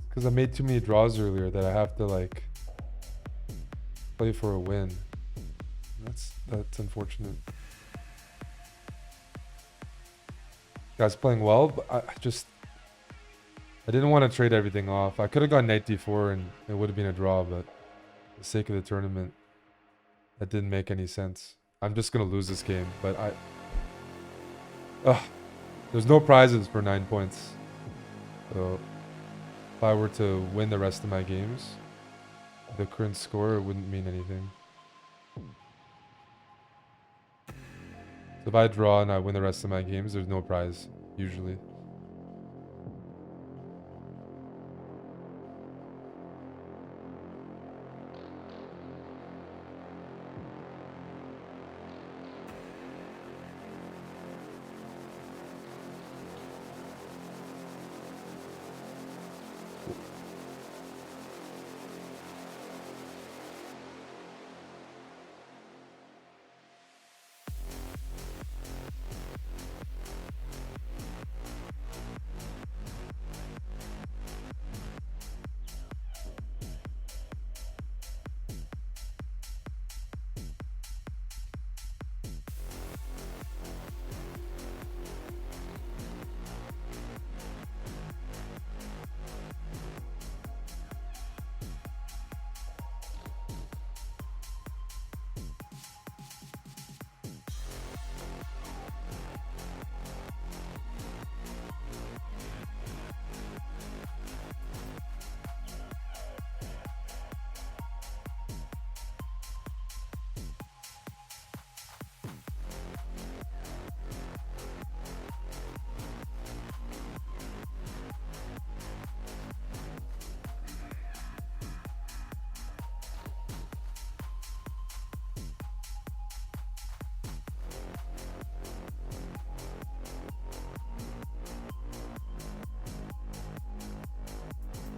Because I made too many draws earlier that I have to like play for a win. That's unfortunate. Guy's playing well, but I didn't want to trade everything off. I could have gone knight d4 and it would have been a draw, but for the sake of the tournament, that didn't make any sense. I'm just gonna lose this game, but there's no prizes for 9 points. So if I were to win the rest of my games, the current score wouldn't mean anything. So if I draw and I win the rest of my games, there's no prize, usually.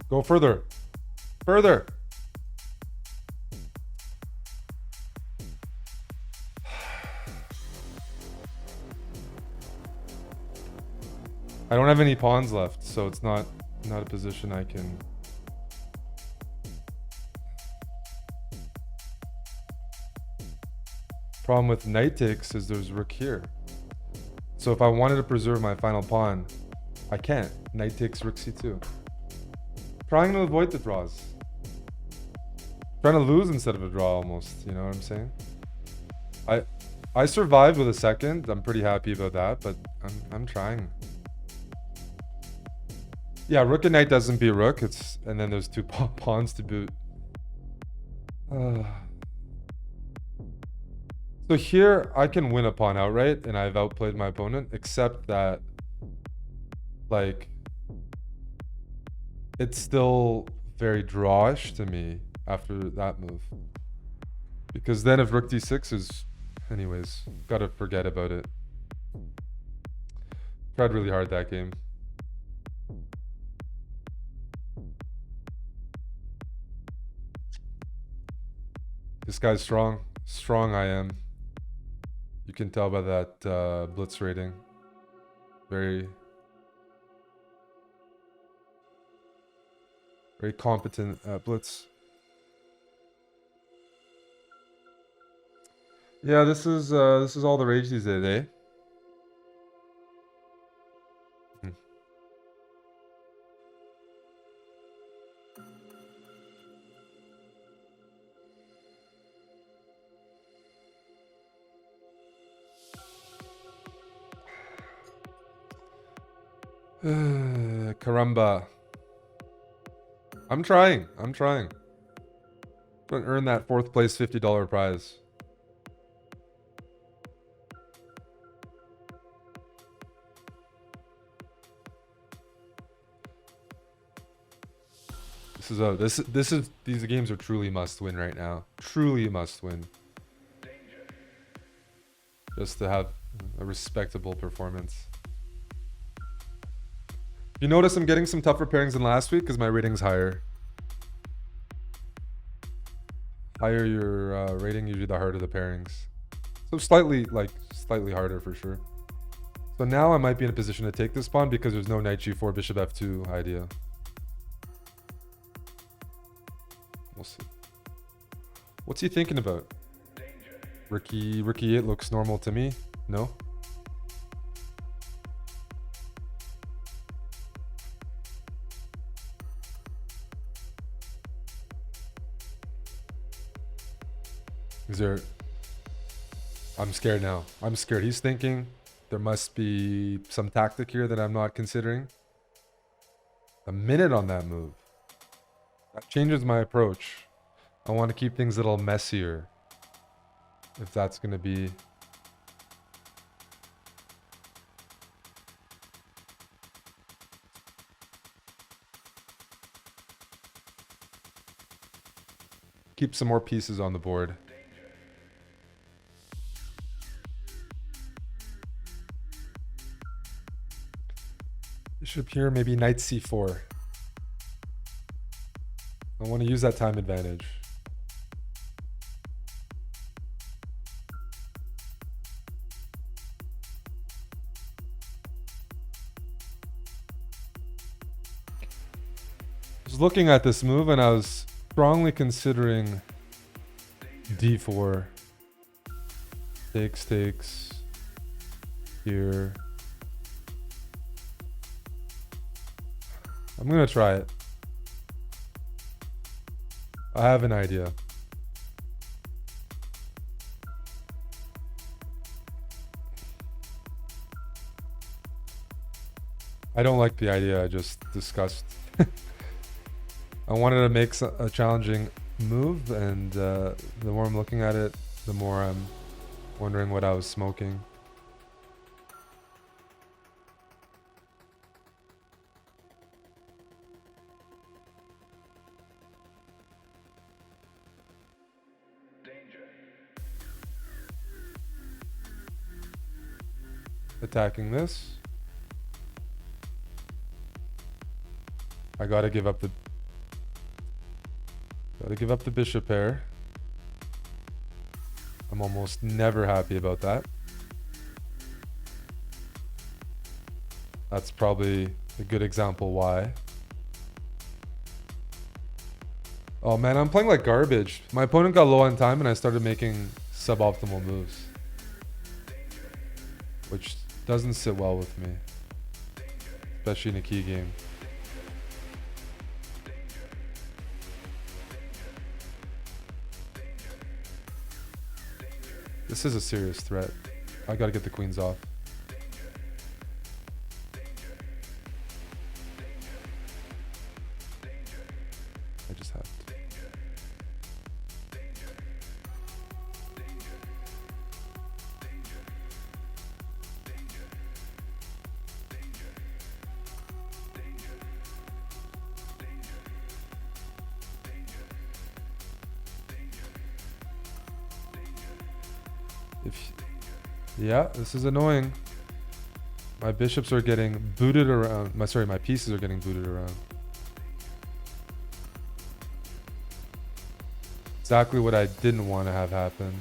Go further. Further. I don't have any pawns left, so it's not a position I can. Problem with knight takes is there's rook here. So if I wanted to preserve my final pawn, I can't. Knight takes rook c2. Trying to avoid the draws. Trying to lose instead of a draw almost, you know what I'm saying? I survived with a second. I'm pretty happy about that, but I'm trying. Yeah, rook and knight doesn't beat rook. And then there's two pawns to boot. So here I can win a pawn outright, and I've outplayed my opponent, except that, like, it's still very drawish to me after that move. Because then if rook d6 is, anyways, gotta forget about it. Tried really hard that game. This guy's strong. Strong I am. You can tell by that blitz rating. Very competent at blitz. Yeah, this is all the rage these days, eh? Caramba. I'm trying. Trying to earn that 4th place $50 prize. These games are truly must win right now. Truly must win. Just to have a respectable performance. You notice I'm getting some tougher pairings than last week because my rating's higher. Higher your rating, usually the harder the pairings. So slightly harder for sure. So now I might be in a position to take this pawn because there's no knight g4, bishop f2 idea. We'll see. What's he thinking about? Rook e8 looks normal to me. No? I'm scared now. I'm scared. He's thinking there must be some tactic here that I'm not considering. A minute on that move. That changes my approach. I want to keep things a little messier. If that's going to be... Keep some more pieces on the board. Bishop here, maybe knight c4. I want to use that time advantage. I was looking at this move and I was strongly considering d4. Takes here. I'm gonna try it. I have an idea. I don't like the idea I just discussed. I wanted to make a challenging move, and the more I'm looking at it, the more I'm wondering what I was smoking. Attacking this. I gotta give up the bishop pair. I'm almost never happy about that. That's probably a good example why. Oh man, I'm playing like garbage. My opponent got low on time and I started making suboptimal moves, which doesn't sit well with me, especially in a key game. This is a serious threat. I gotta get the queens off. I just have to. Yeah, this is annoying. My bishops are getting booted around. My pieces are getting booted around. Exactly what I didn't want to have happen.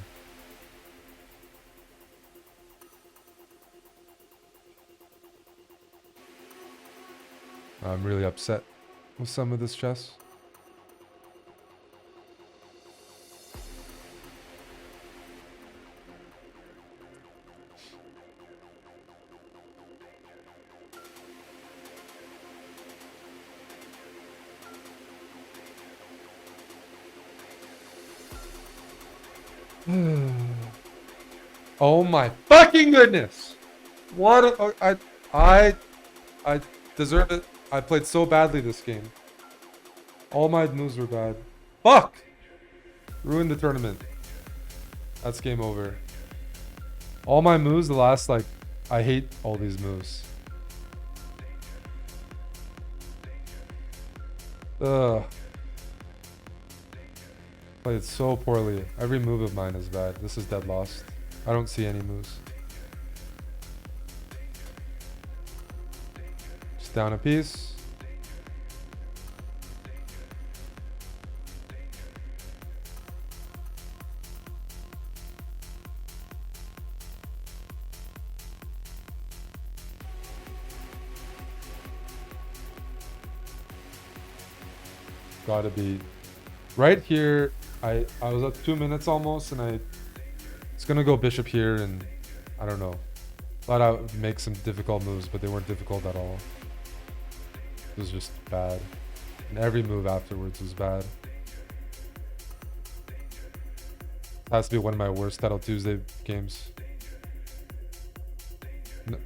I'm really upset with some of this chess. Oh my fucking goodness! What? I deserve it. I played so badly this game. All my moves were bad. Fuck! Ruined the tournament. That's game over. All my moves, I hate all these moves. Ugh. Played so poorly. Every move of mine is bad. This is dead lost. I don't see any moves. Just down a piece. Gotta be right here. I was at 2 minutes almost, and it's gonna go bishop here, and I don't know. Thought I would make some difficult moves, but they weren't difficult at all. It was just bad, and every move afterwards was bad. It has to be one of my worst Title Tuesday games. No,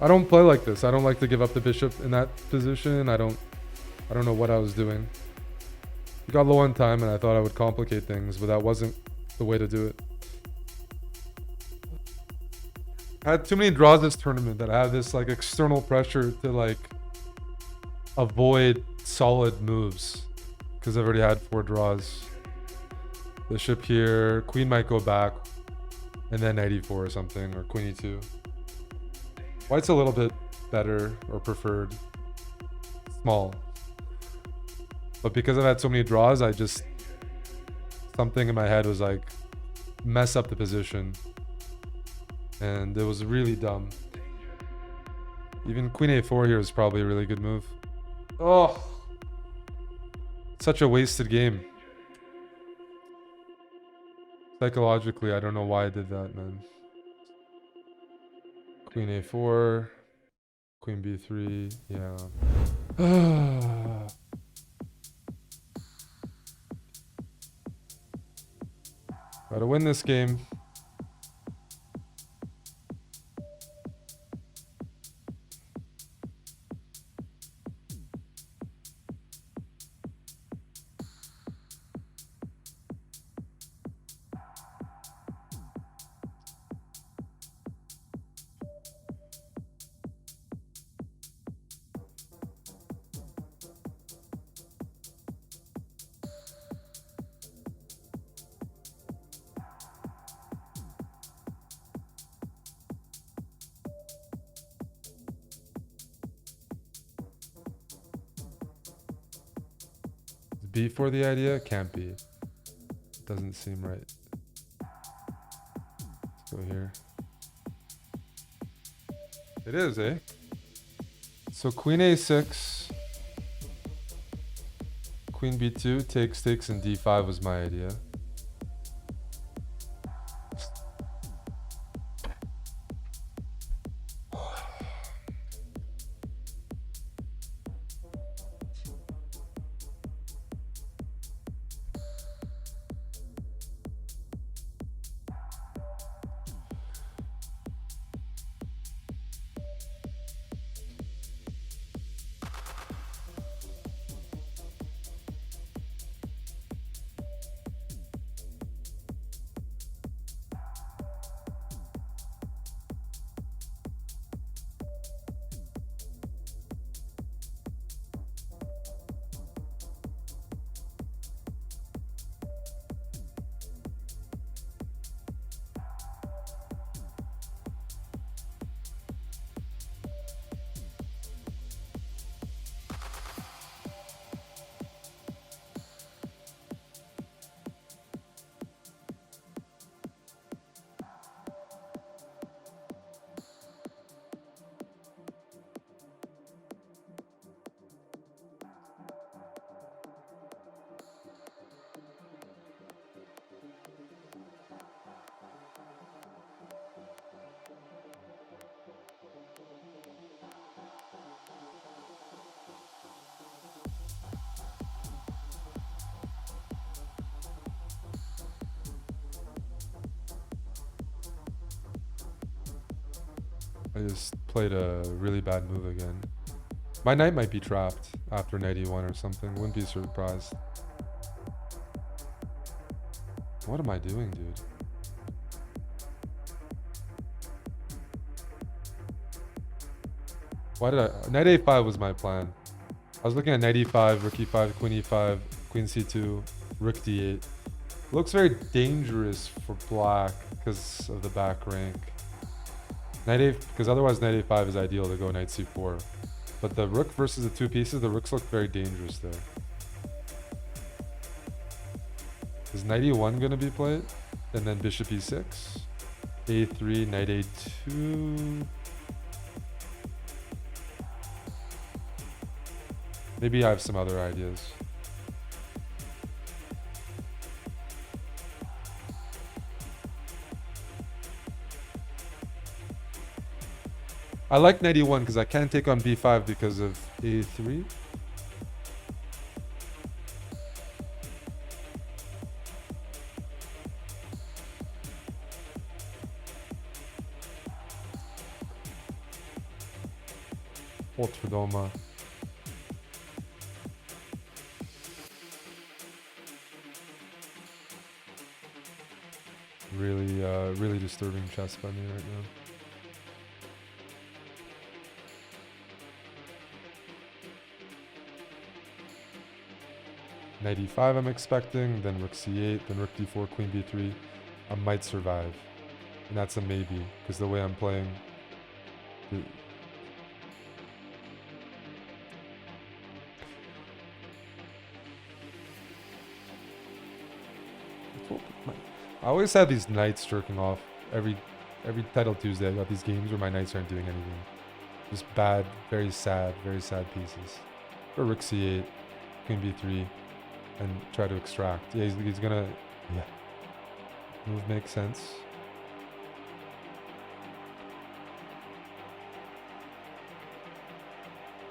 I don't play like this. I don't like to give up the bishop in that position. I don't I don't know what I was doing. We got low on time and I thought I would complicate things, but that wasn't the way to do it. I had too many draws this tournament that I have this like external pressure to like avoid solid moves because I've already had 4 draws. Bishop here, queen might go back, and then knight e4 or something, or queen e2. White's a little bit better or preferred. Small. But because I've had so many draws, I just... something in my head was like, mess up the position. And it was really dumb. Even queen a4 here is probably a really good move. Oh! Such a wasted game. Psychologically, I don't know why I did that, man. Queen a4. Queen b3. Yeah. Gotta win this game. Is b4 the idea? Can't be. Doesn't seem right. Let's go here. It is, eh? So queen a6. Queen b2 takes, and d5 was my idea. I just played a really bad move again. My knight might be trapped after knight e1 or something. Wouldn't be surprised. What am I doing, dude? Why did I... Knight a5 was my plan. I was looking at knight e5, rook e5, queen e5, queen c2, rook d8. Looks very dangerous for black because of the back rank. Because otherwise knight a5 is ideal to go knight c4. But the rook versus the 2 pieces, the rooks look very dangerous there. Is knight e1 going to be played? And then bishop e6? a3, knight a2... Maybe I have some other ideas. I like knight e1 because I can't take on b5 because of a3. Otwerdoma. Really, really disturbing chess by me right now. Knight e5 I'm expecting, then rook c8, then rook d4, queen b3. I might survive. And that's a maybe, because the way I'm playing... I always have these knights jerking off. Every Title Tuesday I got these games where my knights aren't doing anything. Just bad, very sad pieces. Or rook c8, queen b3, and try to extract. Yeah, he's gonna... Yeah. Move makes sense.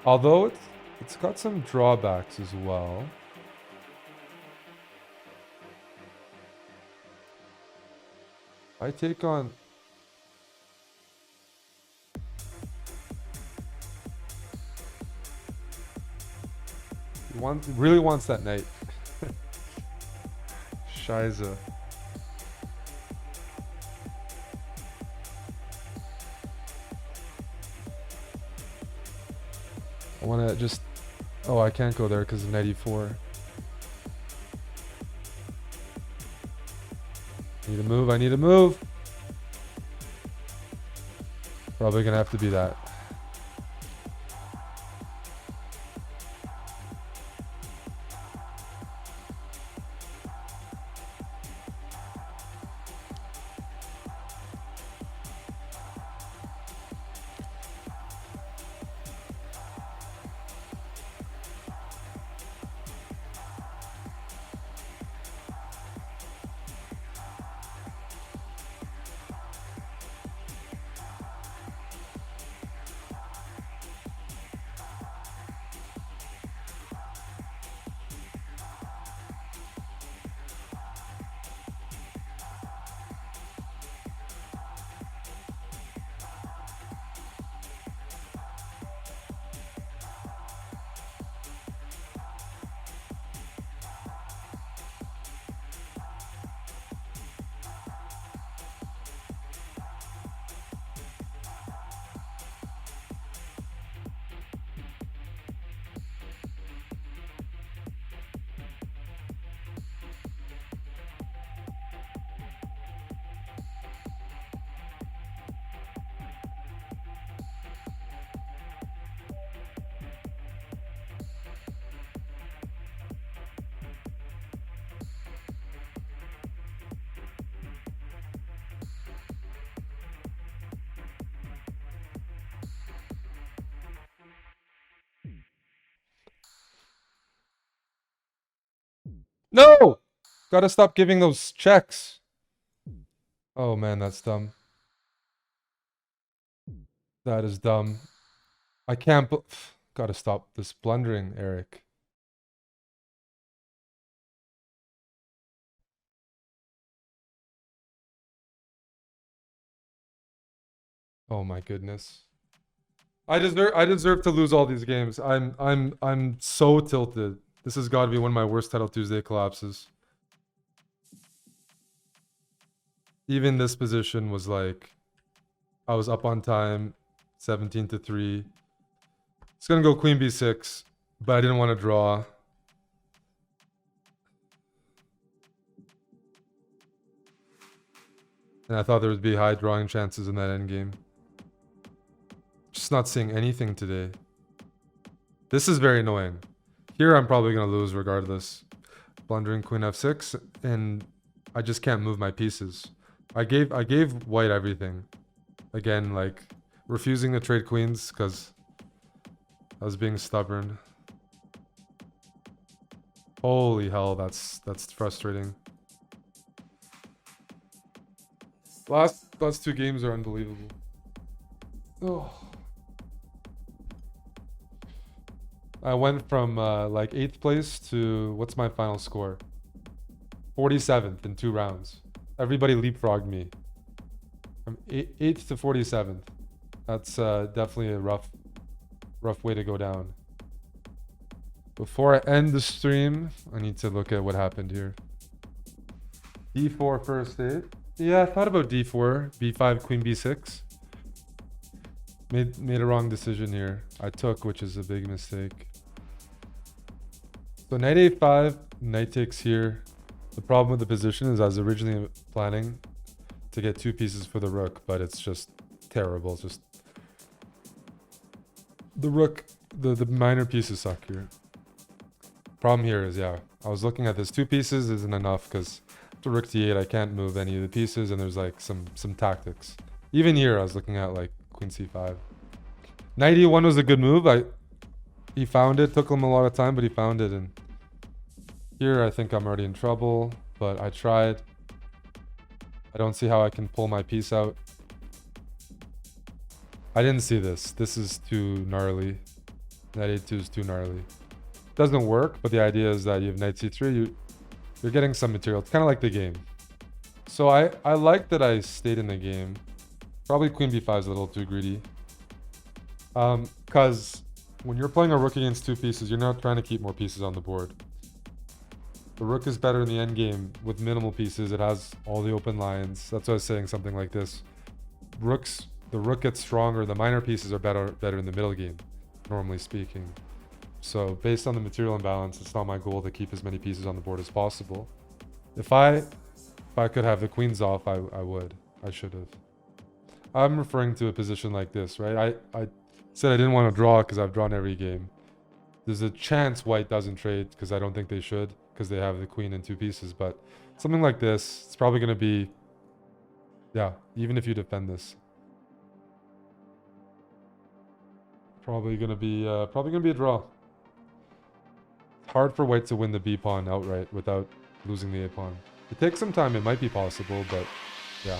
Although it's got some drawbacks as well. I take on... He really wants that knight. Scheiße. I want to just... Oh, I can't go there because of knight e4. I need to move. Probably gonna have to be that. No! Gotta stop giving those checks. Oh man, that's dumb. That is dumb. I can't... Gotta stop this blundering, Eric. Oh my goodness. I deserve to lose all these games. I'm so tilted. This has got to be one of my worst Title Tuesday collapses. Even this position was like, I was up on time, 17-3. It's gonna go queen b6, but I didn't want to draw. And I thought there would be high drawing chances in that endgame. Just not seeing anything today. This is very annoying. Here I'm probably gonna lose regardless. Blundering queen f6, and I just can't move my pieces. I gave white everything. Again, like refusing to trade queens because I was being stubborn. Holy hell, that's frustrating. Last two games are unbelievable. Oh. I went from like 8th place to what's my final score? 47th in 2 rounds. Everybody leapfrogged me. From 8th to 47th. That's definitely a rough way to go down. Before I end the stream, I need to look at what happened here. D4 first 8. Yeah, I thought about d4, b5, queen b6. Made a wrong decision here. I took, which is a big mistake. So knight a5, knight takes here. The problem with the position is I was originally planning to get 2 pieces for the rook, but it's just terrible. It's just the rook, the minor pieces suck here. Problem here is, yeah, I was looking at this. 2 pieces isn't enough because to rook d8, I can't move any of the pieces, and there's like some tactics. Even here, I was looking at like queen c5. Knight e1 was a good move. He found it. Took him a lot of time, but he found it. And here, I think I'm already in trouble, but I tried. I don't see how I can pull my piece out. I didn't see this. This is too gnarly. Knight a2 is too gnarly. Doesn't work, but the idea is that you have knight c3. You're getting some material. It's kind of like the game. So I like that I stayed in the game. Probably queen b5 is a little too greedy. Because when you're playing a rook against 2 pieces, you're not trying to keep more pieces on the board. The rook is better in the endgame with minimal pieces. It has all the open lines. That's why I was saying something like this. The rook gets stronger. The minor pieces are better in the middle game, normally speaking. So based on the material imbalance, it's not my goal to keep as many pieces on the board as possible. If I could have the queens off, I would. I should have. I'm referring to a position like this, right? I said I didn't want to draw because I've drawn every game. There's a chance white doesn't trade because I don't think they should because they have the queen in 2 pieces. But something like this, it's probably going to be, yeah, even if you defend this. Probably going to be a draw. It's hard for white to win the b pawn outright without losing the a pawn. It takes some time. It might be possible, but yeah.